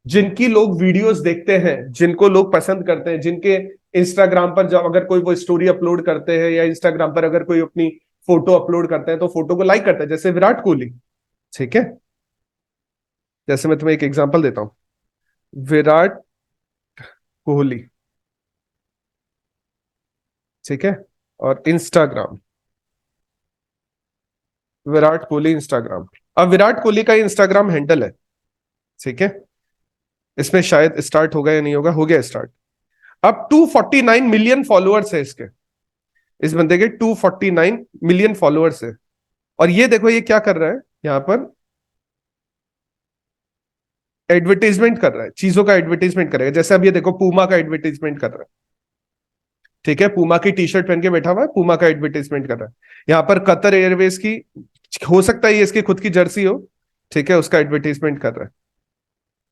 जिनकी लोग वीडियोस देखते हैं, जिनको लोग पसंद करते हैं, जिनके इंस्टाग्राम पर जब अगर कोई वो स्टोरी अपलोड करते हैं या इंस्टाग्राम पर अगर कोई अपनी फोटो अपलोड करते हैं तो फोटो को लाइक करते हैं, जैसे विराट कोहली। ठीक है, जैसे मैं तुम्हें एक एग्जांपल देता हूं, विराट कोहली। ठीक है, और इंस्टाग्राम, विराट कोहली इंस्टाग्राम। अब विराट कोहली का इंस्टाग्राम हैंडल है। ठीक है, इसमें शायद स्टार्ट होगा या नहीं होगा, हो गया स्टार्ट। अब 249 मिलियन फॉलोअर्स है इसके, इस बंदे के 249 मिलियन फॉलोअर्स है। और ये देखो ये क्या कर रहा है, यहां पर एडवर्टीजमेंट कर रहा है, चीजों का एडवर्टीजमेंट करेगा। जैसे अब ये देखो पूमा का एडवर्टीजमेंट कर रहा है। ठीक है, पूमा की टी शर्ट पहन के बैठा हुआ है, पूमा का एडवर्टीजमेंट कर रहा है। यहां पर कतर एयरवेज की, हो सकता है ये इसकी खुद की जर्सी हो, ठीक है, उसका एडवर्टीजमेंट कर रहा है।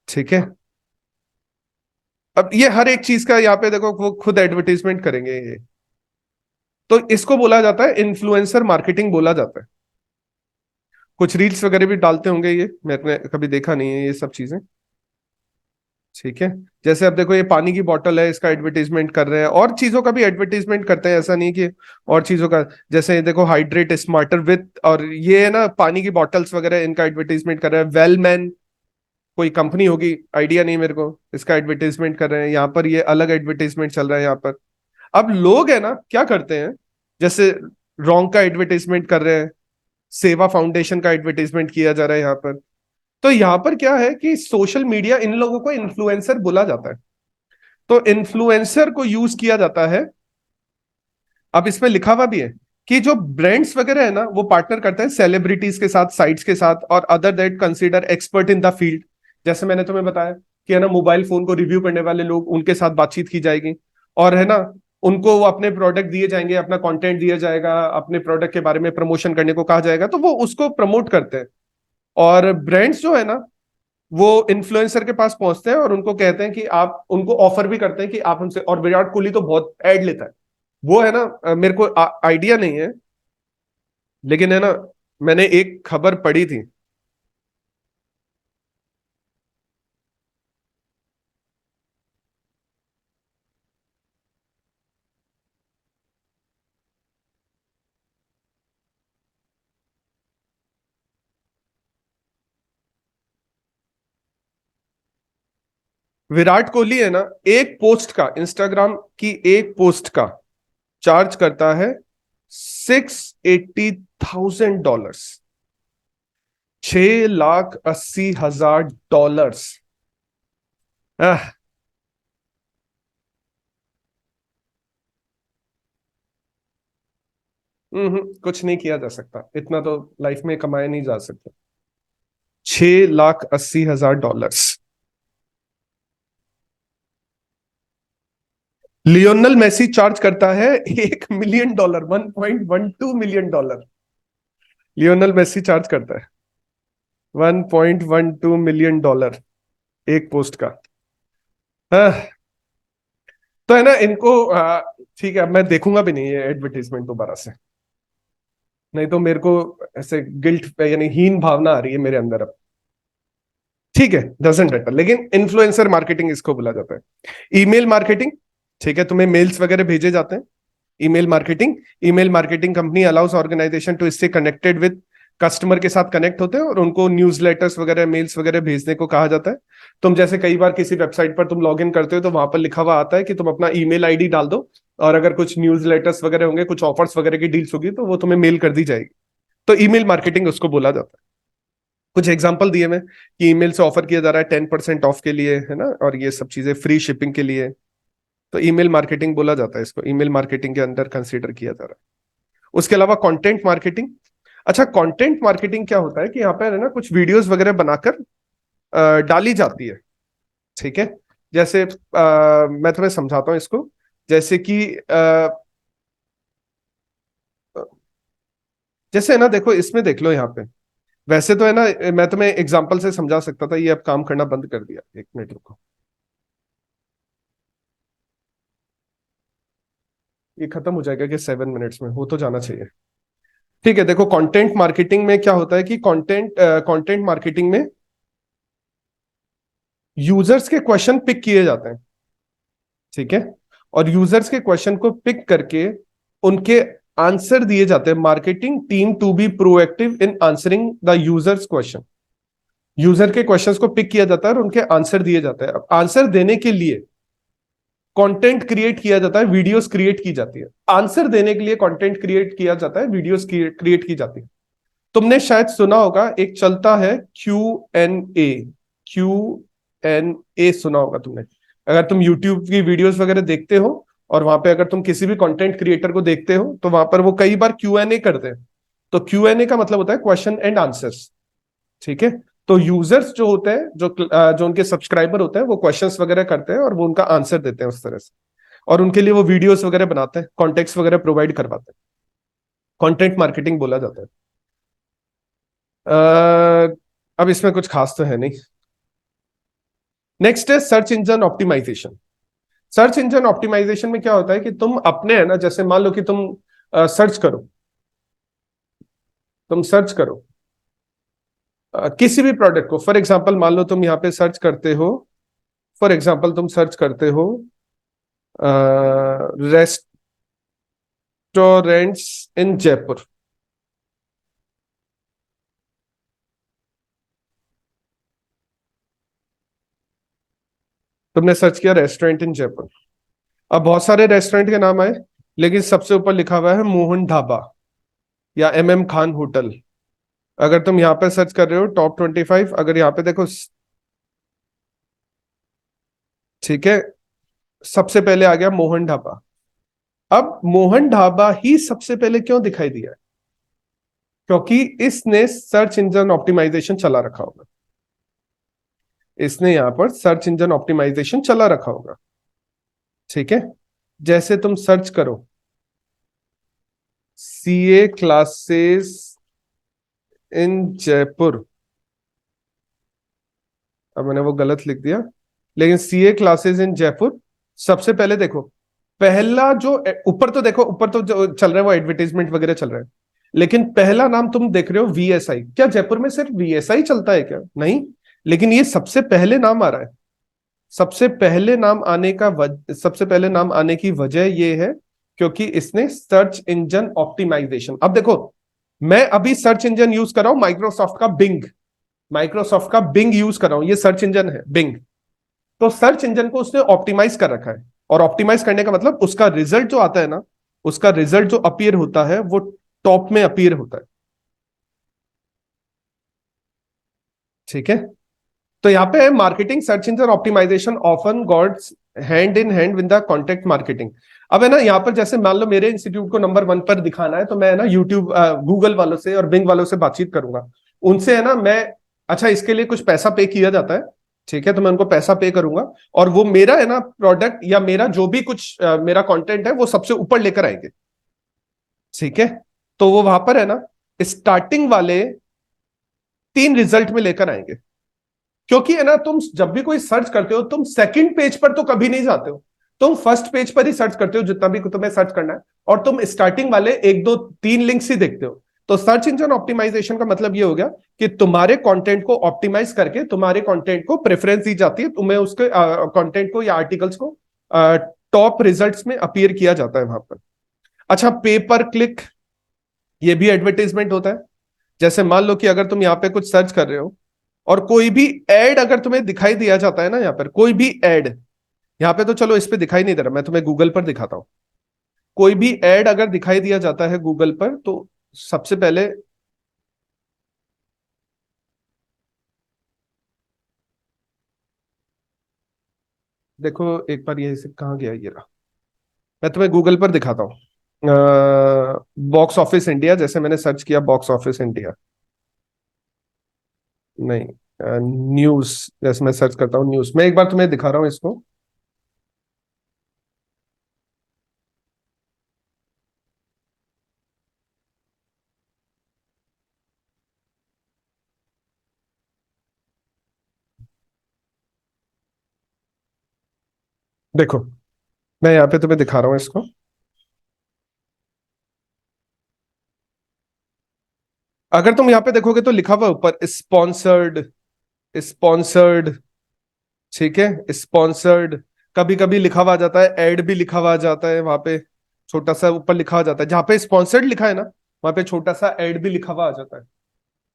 ठीक है, अब ये हर एक चीज का यहाँ पे देखो वो खुद एडवर्टीजमेंट करेंगे ये। तो इसको बोला जाता है इन्फ्लुएंसर मार्केटिंग बोला जाता है। कुछ रील्स वगैरह भी डालते होंगे ये, मैंने कभी देखा नहीं है ये सब चीजें। ठीक है। जैसे अब देखो ये पानी की बोतल है, इसका एडवर्टीजमेंट कर रहे हैं, और चीजों का भी एडवर्टीजमेंट करते हैं, ऐसा नहीं कि और चीजों का। जैसे देखो हाइड्रेट स्मार्टर विथ, और ये है ना पानी की बॉटल्स वगैरह, इनका एडवर्टीजमेंट कर रहे हैं। वेलमैन कोई कंपनी होगी, आइडिया नहीं मेरे को, इसका एडवर्टीजमेंट कर रहे हैं यहाँ पर, ये अलग एडवर्टीजमेंट चल रहा है यहाँ पर। अब लोग है ना क्या करते हैं, जैसे रॉन्ग का एडवर्टीजमेंट कर रहे हैं, सेवा फाउंडेशन का एडवर्टीजमेंट किया जा रहा है यहाँ पर। तो यहाँ पर क्या है कि सोशल मीडिया, इन लोगों को इन्फ्लुएंसर बोला जाता है। तो इन्फ्लुएंसर को यूज किया जाता है। अब इसमें लिखा हुआ भी है कि जो ब्रांड्स वगैरह है ना, वो पार्टनर करते हैं सेलिब्रिटीज के साथ, साइट्स के साथ, और other that consider expert in the field. जैसे मैंने तुम्हें बताया कि है ना, मोबाइल फोन को रिव्यू करने वाले लोग, उनके साथ बातचीत की जाएगी, और है ना, उनको वो अपने प्रोडक्ट दिए जाएंगे, अपना कंटेंट दिया जाएगा, अपने प्रोडक्ट के बारे में प्रमोशन करने को कहा जाएगा, तो वो उसको प्रमोट करते हैं। और ब्रांड्स जो है ना, वो इन्फ्लुएंसर के पास पहुंचते हैं और उनको कहते हैं कि आप, उनको ऑफर भी करते हैं कि आप हमसे, और विराट कोहली तो बहुत एड लेता है। वो है ना, मेरे को आइडिया नहीं है, लेकिन है ना, मैंने एक खबर पढ़ी थी। विराट कोहली है ना, एक पोस्ट का, इंस्टाग्राम की एक पोस्ट का चार्ज करता है $680,000, $680,000। आह, कुछ नहीं किया जा सकता, इतना तो लाइफ में कमाया नहीं जा सकता। $680,000। लियोनल मेसी चार्ज करता है $1 million, $1.12 million. Lionel Messi charge करता है $1.12 मिलियन एक पोस्ट का। हाँ, तो है ना इनको, ठीक है, अब मैं देखूंगा भी नहीं ये एडवर्टीजमेंट दोबारा से, नहीं तो मेरे को ऐसे गिल्ट, यानी हीन भावना आ रही है मेरे अंदर अब। ठीक है, डजेंट मैटर, लेकिन इन्फ्लुएंसर मार्केटिंग इसको बोला जाता है। ईमेल मार्केटिंग, ठीक है, तुम्हें मेल्स वगैरह भेजे जाते हैं। Email marketing, email marketing company allows organisation to stay connected with, customer के साथ कनेक्ट होते हैं और उनको न्यूज़लेटर्स वगैरह, मेल्स वगैरह भेजने को कहा जाता है। तुम जैसे कई बार किसी वेबसाइट पर तुम लॉग इन करते हो, तो वहां पर लिखा हुआ आता है कि तुम अपना ईमेल आईडी डाल दो, और अगर कुछ न्यूज़लेटर्स वगैरह होंगे, कुछ ऑफर्स वगैरह की डील्स होगी, तो वो तुम्हें मेल कर दी जाएगी। तो ईमेल मार्केटिंग उसको बोला जाता है। कुछ एग्जांपल दिए मैं कि ईमेल से ऑफर किया जा रहा है 10% ऑफ के लिए, है ना, और ये सब चीजें फ्री शिपिंग के लिए। तो ईमेल मार्केटिंग बोला जाता है इसको, ईमेल मार्केटिंग के अंदर कंसीडर किया जा रहा है। उसके अलावा कंटेंट मार्केटिंग। अच्छा, कंटेंट मार्केटिंग क्या होता है कि यहाँ पर है ना, कुछ वीडियोस वगैरह बनाकर डाली जाती है। ठीक है। जैसे मैं तुम्हें समझाता हूँ इसको। जैसे कि जैसे है ना, देखो इसमें देख लो यहाँ पे, वैसे तो है ना, मैं तुम्हें एग्जांपल से समझा सकता था, ये अब काम करना बंद कर दिया, एक मिनट रुको। ये खत्म हो जाएगा कि 7 मिनट्स में हो तो जाना चाहिए। ठीक है, देखो कंटेंट मार्केटिंग में क्या होता है कि कंटेंट मार्केटिंग में यूजर्स के क्वेश्चन पिक किए जाते हैं। ठीक है। और यूजर्स के क्वेश्चन को पिक करके उनके आंसर दिए जाते हैं। Marketing team to be proactive in answering the users question. User के क्वेश्चंस को पिक किया जाता है और उनके आंसर दिए जाते हैं। अब आंसर देने के लिए कंटेंट क्रिएट किया जाता है, वीडियोस क्रिएट की जाती है। आंसर देने के लिए कंटेंट क्रिएट किया जाता है, वीडियोस क्रिएट की जाती है। तुमने शायद सुना होगा, एक चलता है Q&A। Q&A सुना होगा तुमने। अगर तुम यूट्यूब की वीडियोस वगैरह देखते हो, और वहां पे अगर तुम किसी भी कंटेंट क्रिएटर को देखते हो, तो वहां पर वो कई बार Q&A करते हैं। तो Q&A का मतलब होता है क्वेश्चन एंड आंसर्स। ठीक है। तो यूजर्स जो होते हैं, जो उनके सब्सक्राइबर होते हैं, वो क्वेश्चंस वगैरह करते हैं और वो उनका आंसर देते हैं उस तरह से। और उनके लिए वो वीडियोस वगैरह बनाते हैं, कॉन्टेक्स्ट वगैरह प्रोवाइड करवाते हैं। कंटेंट मार्केटिंग बोला जाता है। अब इसमें कुछ खास तो है नहीं। नेक्स्ट है search engine optimisation. Search engine optimisation में क्या होता है कि तुम अपने, है ना, जैसे मान लो कि तुम सर्च करो, तुम सर्च करो किसी भी प्रोडक्ट को। फॉर एग्जांपल मान लो तुम यहाँ पे सर्च करते हो फॉर एग्जाम्पल तुम सर्च करते हो रेस्टोरेंट्स इन जयपुर। तुमने सर्च किया रेस्टोरेंट इन जयपुर, अब बहुत सारे रेस्टोरेंट के नाम आए, लेकिन सबसे ऊपर लिखा हुआ है मोहन ढाबा या MM खान होटल। अगर तुम यहाँ पे सर्च कर रहे हो टॉप 25, अगर यहाँ पे देखो, ठीक है, सबसे पहले आ गया मोहन ढाबा। अब मोहन ढाबा ही सबसे पहले क्यों दिखाई दिया है? क्योंकि इसने सर्च इंजन ऑप्टिमाइजेशन चला रखा होगा। इसने यहां पर सर्च इंजन ऑप्टिमाइजेशन चला रखा होगा। ठीक है, जैसे तुम सर्च करो CA क्लासेस इन जयपुर, अब मैंने वो गलत लिख दिया, लेकिन CA क्लासेस इन जयपुर सबसे पहले देखो, पहला जो ऊपर तो देखो, ऊपर तो जो चल रहा है वो एडवर्टाइजमेंट वगैरह चल रहा है, लेकिन पहला नाम तुम देख रहे हो VSI। क्या जयपुर में सिर्फ VSI चलता है क्या? नहीं, लेकिन ये सबसे पहले नाम आ रहा है। सबसे पहले नाम आने की वजह ये है क्योंकि इसने सर्च इंजन ऑप्टिमाइजेशन, अब देखो, मैं अभी सर्च इंजन यूज कर रहा हूं माइक्रोसॉफ्ट का बिंग यूज कर रहा हूं, ये सर्च इंजन है बिंग। तो सर्च इंजन को उसने ऑप्टिमाइज कर रखा है, और ऑप्टिमाइज करने का मतलब उसका रिजल्ट जो आता है ना, उसका रिजल्ट जो अपीयर होता है वो टॉप में अपीयर होता है। ठीक है, तो यहाँ पे है marketing search engine optimisation often goes hand in hand with the content marketing. अब है ना, यहाँ पर जैसे मान लो मेरे इंस्टीट्यूट को नंबर 1 पर दिखाना है, तो मैं ना यूट्यूब गूगल वालों से और बिंग वालों से बातचीत करूंगा, उनसे है ना मैं, अच्छा इसके लिए कुछ पैसा पे किया जाता है, ठीक है, तो मैं उनको पैसा पे करूंगा, और वो मेरा है ना प्रोडक्ट या मेरा जो भी कुछ मेरा कंटेंट है वो सबसे ऊपर लेकर आएंगे। ठीक है, तो वो वहां पर है ना स्टार्टिंग वाले 3 रिजल्ट में लेकर आएंगे। क्योंकि है ना, तुम जब भी कोई सर्च करते हो तुम सेकंड पेज पर तो कभी नहीं जाते हो, तुम फर्स्ट पेज पर ही सर्च करते हो जितना भी तुम्हें सर्च करना है, और तुम स्टार्टिंग वाले 1 2 3 लिंक्स ही देखते हो। तो सर्च इंजन ऑप्टिमाइजेशन का मतलब ये हो गया कि तुम्हारे कंटेंट को ऑप्टिमाइज करके तुम्हारे कंटेंट को प्रेफरेंस दी जाती है, तुम्हें उसके कंटेंट को या आर्टिकल्स को टॉप रिजल्ट्स में अपीयर किया जाता है वहां पर। अच्छा, पे पर क्लिक, ये भी एडवर्टाइजमेंट होता है। जैसे मान लो कि अगर तुम यहाँ पे कुछ सर्च कर रहे हो और कोई भी एड अगर तुम्हें दिखाई दिया जाता है ना, यहाँ पर कोई भी एड, यहाँ पे तो चलो इस पे दिखाई नहीं दे रहा, मैं तुम्हें गूगल पर दिखाता हूं। कोई भी एड अगर दिखाई दिया जाता है गूगल पर, तो सबसे पहले देखो, एक बार ये से कहाँ गया, ये रहा, मैं तुम्हें गूगल पर दिखाता हूँ। बॉक्स ऑफिस इंडिया, जैसे मैंने सर्च किया बॉक्स ऑफिस इंडिया, नहीं, न्यूज, जैसे मैं सर्च करता हूँ न्यूज, मैं एक बार तुम्हें दिखा रहा हूँ इसको। देखो, मैं यहाँ पे तुम्हें दिखा रहा हूँ इसको। अगर तुम यहाँ पे देखोगे तो लिखा हुआ है ऊपर स्पॉन्सर्ड, स्पॉन्सर्ड, ठीक है, स्पॉन्सर्ड। कभी कभी लिखा हुआ आ जाता है, एड भी लिखा हुआ आ जाता है वहां पे, छोटा सा ऊपर लिखा हुआ जाता है, जहां पे स्पॉन्सर्ड लिखा है ना वहां पे छोटा सा एड भी लिखा हुआ आ जाता है।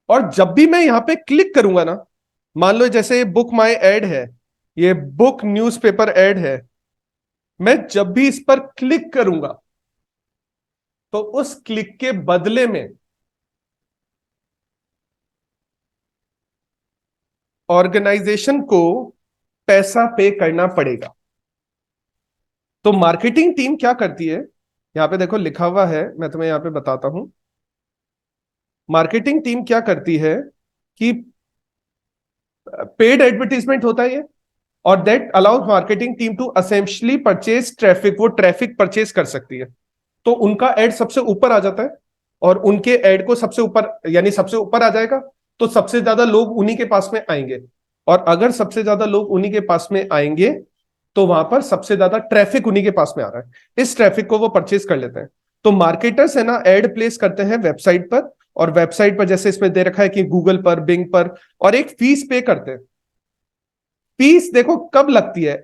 और जब भी मैं यहाँ पे क्लिक करूंगा ना, मान लो जैसे ये बुक माई एड है, ये बुक न्यूज़पेपर एड है, मैं जब भी इस पर क्लिक करूंगा तो उस क्लिक के बदले में ऑर्गेनाइजेशन को पैसा पे करना पड़ेगा। तो मार्केटिंग टीम क्या करती है, यहां पे देखो लिखा हुआ है, मैं तुम्हें यहां पे बताता हूं। मार्केटिंग टीम क्या करती है कि पेड एडवर्टीजमेंट होता है ये, और that allows marketing team to essentially purchase traffic, वो ट्रैफिक परचेज कर सकती है। तो उनका एड सबसे ऊपर आ जाता है, और उनके एड को सबसे ऊपर, यानी सबसे ऊपर आ जाएगा, तो सबसे ज्यादा लोग उन्हीं के पास में आएंगे। और अगर सबसे ज्यादा लोग उन्हीं के पास में आएंगे तो वहां पर सबसे ज्यादा ट्रैफिक उन्हीं के पास में आ रहा है, इस ट्रैफिक को वो परचेज कर लेते हैं। तो मार्केटर्स है ना एड प्लेस करते हैं वेबसाइट पर, और वेबसाइट पर जैसे इसमें दे रखा है कि गूगल पर, बिंग पर, और एक फीस पे करते हैं। फीस देखो कब लगती है,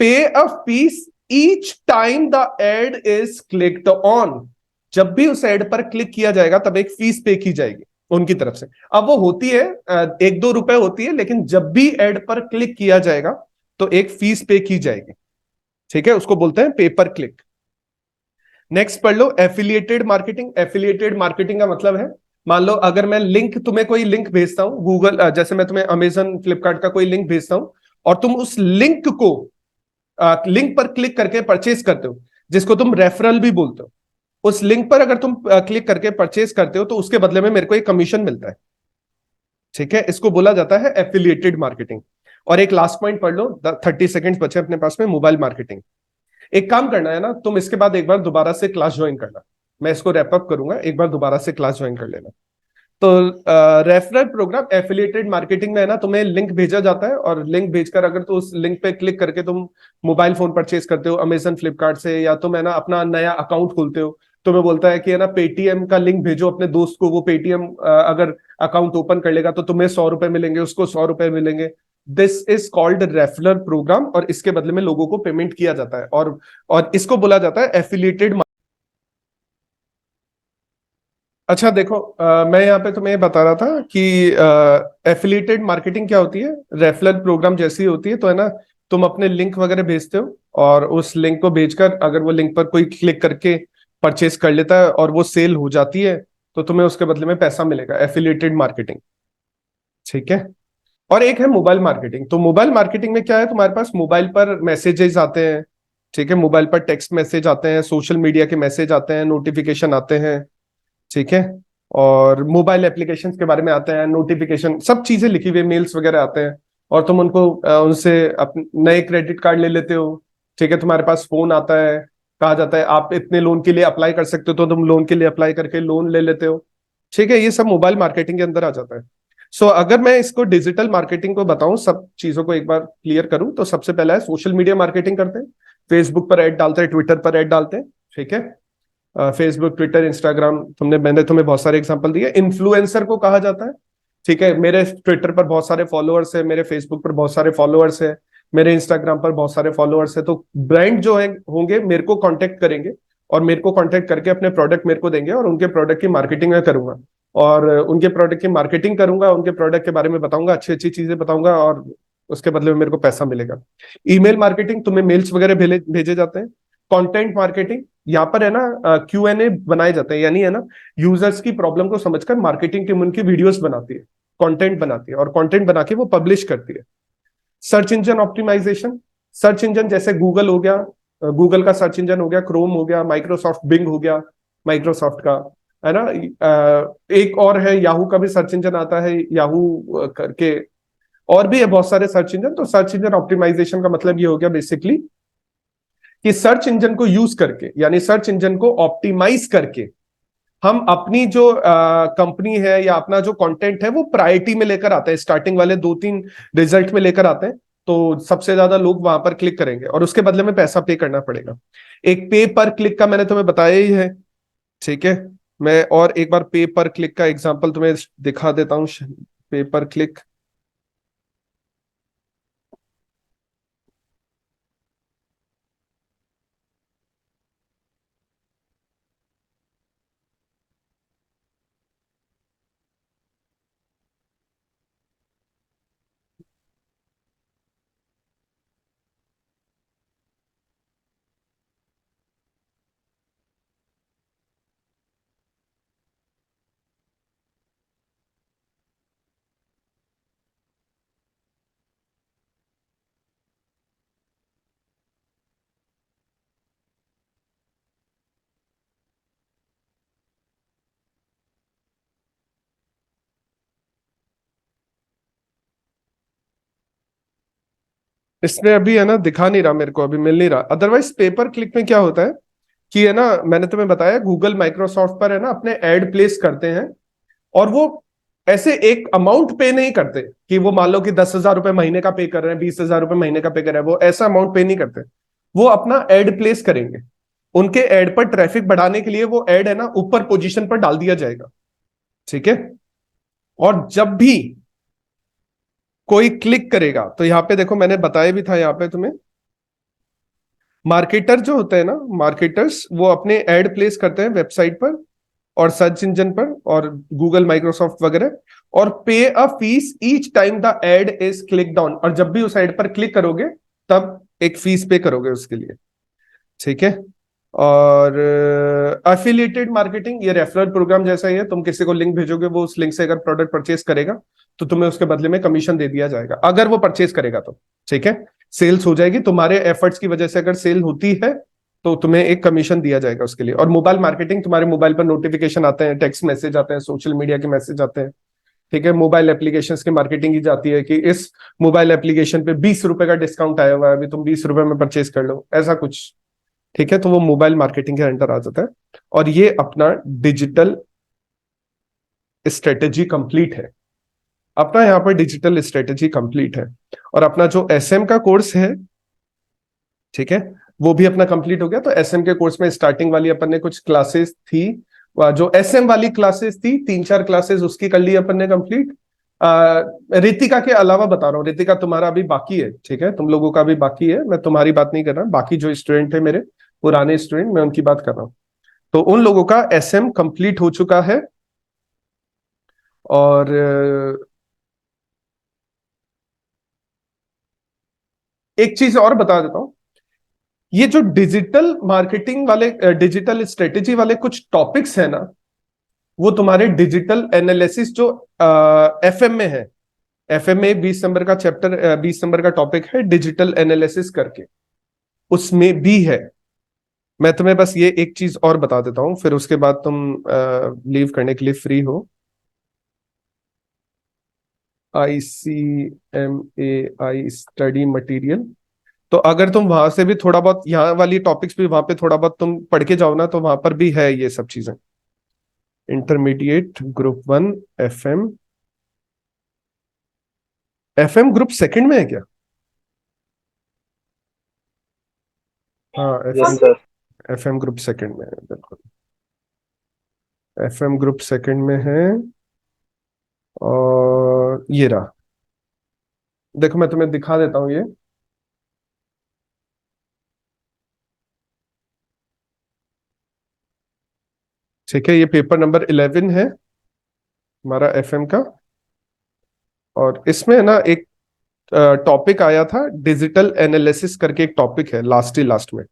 pay a fee each time the ad is clicked on. जब भी उस एड पर क्लिक किया जाएगा तब एक फीस पे की जाएगी उनकी तरफ से। अब वो होती है 1-2 रुपए होती है, लेकिन जब भी एड पर क्लिक किया जाएगा तो एक फीस पे की जाएगी। ठीक है, उसको बोलते हैं पे पर क्लिक। नेक्स्ट पढ़ लो एफिलिएटेड मार्केटिंग। एफिलिएटेड मार्केटिंग का मतलब है, मान लो अगर मैं लिंक, तुम्हें कोई लिंक भेजता हूं गूगल, जैसे मैं तुम्हें अमेजन फ्लिपकार्ट का कोई लिंक भेजता हूं, और तुम उस लिंक को लिंक पर क्लिक करके परचेज करते हो, जिसको तुम रेफरल भी बोलते हो। उस लिंक पर अगर तुम क्लिक करके परचेज करते हो तो उसके बदले में मेरे को एक कमीशन मिलता है। ठीक है, इसको बोला जाता है एफिलिएटेड मार्केटिंग। और एक लास्ट पॉइंट पढ़ लो, 30 सेकेंड बचे अपने पास में, मोबाइल मार्केटिंग। एक काम करना है ना, तुम इसके बाद एक बार दोबारा से क्लास ज्वाइन करना। मैं इसको रैप अप करूंगा, एक बार दोबारा से क्लास ज्वाइन कर लेना। तो रेफरल प्रोग्राम एफिलिएटेड मार्केटिंग में है ना, तुम्हें लिंक भेजा जाता है, और लिंक भेजकर अगर तो उस लिंक पे क्लिक करके तुम मोबाइल फोन परचेज करते हो अमेजन फ्लिपकार्ट से, या तुम है ना अपना नया अकाउंट खोलते हो, तुम्हें बोलता है कि है ना पेटीएम का लिंक भेजो अपने दोस्त को, वो पेटीएम अगर अकाउंट ओपन कर लेगा तो तुम्हें 100 रुपए मिलेंगे, उसको 100 रुपए मिलेंगे। This is called referral programme, और इसके बदले में लोगों को पेमेंट किया जाता है, और इसको बोला जाता है एफिलिएटेड। अच्छा देखो, मैं यहाँ पे तुम्हें बता रहा था कि एफिलिएटेड मार्केटिंग क्या होती है। रेफरल प्रोग्राम जैसी होती है, तो है ना, तुम अपने लिंक वगैरह भेजते हो, और उस लिंक को भेजकर अगर वो लिंक पर कोई क्लिक करके परचेस कर लेता है और वो सेल हो जाती है, तो तुम्हें उसके बदले में पैसा मिलेगा, एफिलिएटेड मार्केटिंग। ठीक है। और एक है मोबाइल मार्केटिंग। तो मोबाइल मार्केटिंग में क्या है, तुम्हारे पास मोबाइल पर मैसेजेस आते हैं। ठीक है, मोबाइल पर टेक्स्ट मैसेज आते हैं, सोशल मीडिया के मैसेज आते हैं, नोटिफिकेशन आते हैं। ठीक है, और मोबाइल एप्लीकेशंस के बारे में आते हैं, नोटिफिकेशन, सब चीजें लिखी हुई, मेल्स वगैरह आते हैं, और तुम उनको उनसे नए क्रेडिट कार्ड ले लेते हो। ठीक है, तुम्हारे पास फोन आता है, कहा जाता है आप इतने लोन के लिए अप्लाई कर सकते हो, तो तुम लोन के लिए अप्लाई करके लोन ले लेते हो। ठीक है, ये सब मोबाइल मार्केटिंग के अंदर आ जाता है। सो अगर मैं इसको डिजिटल मार्केटिंग को बताऊं, सब चीजों को एक बार क्लियर करूं, तो सबसे पहला है सोशल मीडिया मार्केटिंग करते हैं। फेसबुक पर ऐड डालते हैं, ट्विटर पर ऐड डालते हैं। ठीक है, फेसबुक, ट्विटर, इंस्टाग्राम, मैंने तुम्हें बहुत सारे एग्जांपल दिए। इन्फ्लुएंसर को कहा जाता है। ठीक है, मेरे ट्विटर पर बहुत सारे फॉलोअर्स है, मेरे फेसबुक पर बहुत सारे फॉलोअर्स है, मेरे इंस्टाग्राम पर बहुत सारे फॉलोअर्स है, तो ब्रांड जो है होंगे मेरे को कांटेक्ट करेंगे, और मेरे को कांटेक्ट करके अपने प्रोडक्ट मेरे को देंगे, और उनके प्रोडक्ट की मार्केटिंग मैं करूंगा, और उनके प्रोडक्ट की मार्केटिंग करूंगा, उनके प्रोडक्ट के बारे में बताऊंगा, अच्छी अच्छी चीजें बताऊंगा, और उसके बदले में मेरे को पैसा मिलेगा। ईमेल मार्केटिंग, तुम्हें मेल्स वगैरह भेजे जाते हैं। कंटेंट मार्केटिंग, यहाँ पर है ना Q&A बनाए जाते हैं, यानी है ना यूजर्स की प्रॉब्लम को समझकर मार्केटिंग टीम उनकी वीडियोस बनाती है, कंटेंट बनाती है, और कंटेंट बना के वो पब्लिश करती है। Search engine optimisation, search engine जैसे गूगल हो गया, गूगल का सर्च इंजन हो गया, क्रोम हो गया, माइक्रोसॉफ्ट बिंग हो गया, माइक्रोसॉफ्ट का, है ना। एक और है याहू का भी सर्च इंजन आता है, याहू करके, और भी है बहुत सारे सर्च इंजन। तो सर्च इंजन ऑप्टिमाइजेशन का मतलब ये हो गया बेसिकली कि सर्च इंजन को यूज करके, यानी सर्च इंजन को ऑप्टिमाइज करके, हम अपनी जो कंपनी है या अपना जो कंटेंट है वो प्रायोरिटी में लेकर आते हैं, स्टार्टिंग वाले 2-3 रिजल्ट में लेकर आते हैं, तो सबसे ज्यादा लोग वहां पर क्लिक करेंगे, और उसके बदले में पैसा पे करना पड़ेगा। एक पे पर क्लिक का मैंने तुम्हें बताया ही है। ठीक है, मैं और एक बार पे पर क्लिक का एग्जांपल तुम्हें दिखा देता हूं। पे पर क्लिक, इसमें अभी है ना दिखा नहीं रहा मेरे को, अभी मिल नहीं रहा। अदरवाइज पेपर क्लिक में क्या होता है कि है ना, मैंने तुम्हें बताया गूगल माइक्रोसॉफ्ट पर है ना अपने एड प्लेस करते हैं, और वो ऐसे एक अमाउंट पे नहीं करते कि वो मान लो कि 10,000 रुपए महीने का पे कर रहे हैं, 20,000 रुपए महीने का पे कर रहे हैं, वो ऐसा अमाउंट पे नहीं करते। वो अपना एड प्लेस करेंगे, उनके एड पर ट्रैफिक बढ़ाने के लिए वो एड है ना ऊपर पोजीशन पर डाल दिया जाएगा। ठीक है, और जब भी कोई क्लिक करेगा तो यहाँ पे देखो मैंने बताया भी था यहाँ पे तुम्हें, मार्केटर जो होते हैं ना, मार्केटर्स वो अपने एड प्लेस करते हैं वेबसाइट पर और सर्च इंजन पर और गूगल माइक्रोसॉफ्ट वगैरह, और pay a fee each time the ad is click down, और जब भी उस एड पर क्लिक करोगे तब एक फीस पे करोगे उसके लिए, ठीक है। और एफिलिएटेड मार्केटिंग, ये रेफरल प्रोग्राम जैसा ही है, तुम किसी को लिंक भेजोगे, वो उस लिंक से अगर प्रोडक्ट परचेज करेगा तो तुम्हें उसके बदले में कमीशन दे दिया जाएगा, अगर वो परचेज करेगा तो, ठीक है। सेल्स हो जाएगी तुम्हारे एफर्ट्स की वजह से, अगर सेल होती है तो तुम्हें एक कमीशन दिया जाएगा उसके लिए। और मोबाइल मार्केटिंग, तुम्हारे मोबाइल पर नोटिफिकेशन आते हैं, टेक्स्ट मैसेज आते हैं, सोशल मीडिया के मैसेज आते हैं, ठीक है। मोबाइल एप्लीकेशंस की मार्केटिंग की जाती है कि इस मोबाइल एप्लीकेशन पे 20 रुपए का डिस्काउंट आया हुआ है, अभी तुम 20 रुपए में परचेज कर लो, ऐसा कुछ, ठीक है। तो वो मोबाइल मार्केटिंग के अंडर आ जाता है। और ये अपना डिजिटल स्ट्रेटेजी कंप्लीट है, अपना यहाँ पर डिजिटल स्ट्रेटेजी कंप्लीट है। और अपना जो एसएम का कोर्स है, ठीक है, वो भी अपना कंप्लीट हो गया। तो एसएम के कोर्स में स्टार्टिंग वाली अपन ने कुछ क्लासेस थी, जो एसएम वाली क्लासेस थी 3-4 क्लासेस उसकी कर ली अपन ने कंप्लीट। रितिका के अलावा बता रहा हूँ, रितिका तुम्हारा अभी बाकी है, ठीक है, तुम लोगों का भी बाकी है, मैं तुम्हारी बात नहीं कर रहा, बाकी जो स्टूडेंट है मेरे पुराने स्टूडेंट, मैं उनकी बात कर रहा हूँ। तो उन लोगों का एसएम कंप्लीट हो चुका है। और एक चीज और बता देता हूं, ये जो डिजिटल मार्केटिंग वाले, डिजिटल स्ट्रेटेजी वाले कुछ टॉपिक्स है ना, वो तुम्हारे डिजिटल एनालिसिस जो एफएम में है, एफएम में 20 नंबर का चैप्टर, 20 नंबर का टॉपिक है डिजिटल एनालिसिस करके, उसमें भी है। मैं तुम्हें बस ये एक चीज और बता देता हूं, फिर उसके बाद तुम लीव करने के लिए फ्री हो। ICMAI स्टडी मटेरियल, तो अगर तुम वहां से भी थोड़ा बहुत, यहाँ वाली टॉपिक्स भी वहां पे थोड़ा बहुत तुम पढ़ के जाओ ना, तो वहां पर भी है ये सब चीजें। Intermediate group 1 FM, FM group second में है क्या? हाँ yes FM, sir. FM group second में है, बिल्कुल एफएम ग्रुप सेकंड में है। और ये रहा, देखो मैं तुम्हें दिखा देता हूँ ये, ठीक है। ये पेपर नंबर 11 है हमारा एफएम का। और इसमें ना एक टॉपिक आया था, डिजिटल एनालिसिस करके एक टॉपिक है, लास्ट ही लास्ट में,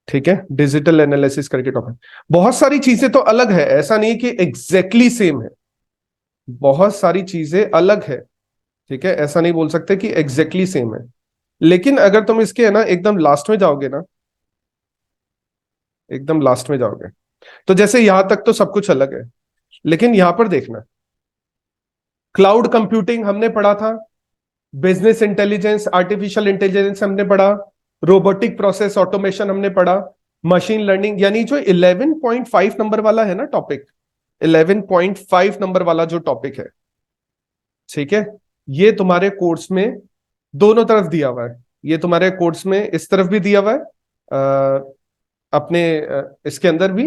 ठीक है। डिजिटल एनालिसिस करके टॉपिक, बहुत सारी चीजें तो अलग है, ऐसा नहीं कि एग्जैक्टली सेम है, बहुत सारी चीजें अलग है, ठीक है, ऐसा नहीं बोल सकते कि एग्जैक्टली सेम है। लेकिन अगर तुम इसके है ना एकदम लास्ट में जाओगे ना, एकदम लास्ट में जाओगे, तो जैसे यहां तक तो सब कुछ अलग है, लेकिन यहां पर देखना, क्लाउड कंप्यूटिंग हमने पढ़ा था, बिजनेस इंटेलिजेंस, आर्टिफिशियल इंटेलिजेंस हमने पढ़ा, रोबोटिक प्रोसेस ऑटोमेशन हमने पढ़ा, मशीन लर्निंग, यानी जो 11.5 नंबर वाला है ना टॉपिक, 11.5 नंबर वाला जो टॉपिक है, ठीक है, ये तुम्हारे कोर्स में दोनों तरफ दिया हुआ है। ये तुम्हारे कोर्स में इस तरफ भी दिया हुआ है, अपने इसके अंदर भी।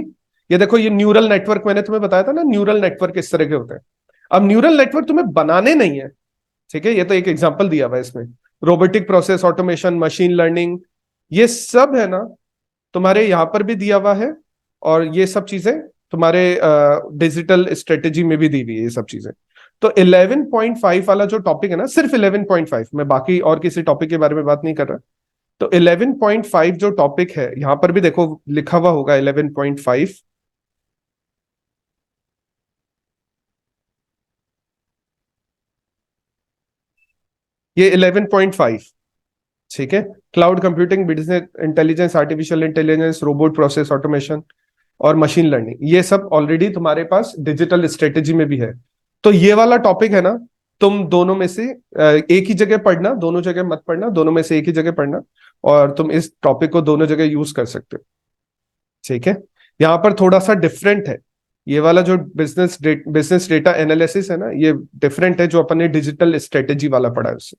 ये देखो, ये न्यूरल नेटवर्क मैंने तुम्हें बताया था ना, न्यूरल नेटवर्क इस तरह के होते हैं। अब न्यूरल नेटवर्क तुम्हें बनाने नहीं है, ठीक है, ये तो एक एग्जांपल दिया हुआ है इसमें। Robotic process automation, machine learning, ये सब है ना तुम्हारे यहां पर भी दिया हुआ है। और ये सब चीजें तुम्हारे डिजिटल स्ट्रेटेजी में भी दी हुई है ये सब चीजें। तो 11.5 वाला जो टॉपिक है ना, सिर्फ 11.5, मैं बाकी और किसी टॉपिक के बारे में बात नहीं कर रहा। तो 11.5 जो टॉपिक है, यहां पर भी देखो लिखा हुआ होगा 11.5, ये 11.5, ठीक है। Cloud computing, business intelligence, artificial intelligence, robot process automation और मशीन लर्निंग, ये सब ऑलरेडी तुम्हारे पास डिजिटल स्ट्रेटेजी में भी है। तो ये वाला टॉपिक है ना, तुम दोनों में से एक ही जगह पढ़ना, दोनों जगह मत पढ़ना, दोनों में से एक ही जगह पढ़ना, और तुम इस टॉपिक को दोनों जगह यूज कर सकते हो, ठीक है। यहाँ पर थोड़ा सा डिफरेंट है, ये वाला जो बिजनेस डेटा एनालिसिस है ना, ये डिफरेंट है जो अपन ने डिजिटल स्ट्रेटेजी वाला पढ़ा है उससे।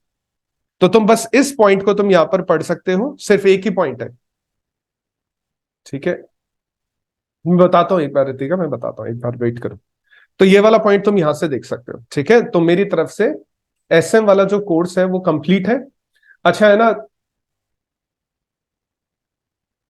तो तुम बस इस पॉइंट को तुम यहां पर पढ़ सकते हो, सिर्फ एक ही पॉइंट है, ठीक है। मैं बताता हूँ एक बार रितिका, मैं बताता हूँ, एक बार वेट करो। तो ये वाला पॉइंट तुम यहां से देख सकते हो, ठीक है। तो मेरी तरफ से एसएम वाला जो कोर्स है वो कंप्लीट है, अच्छा है ना।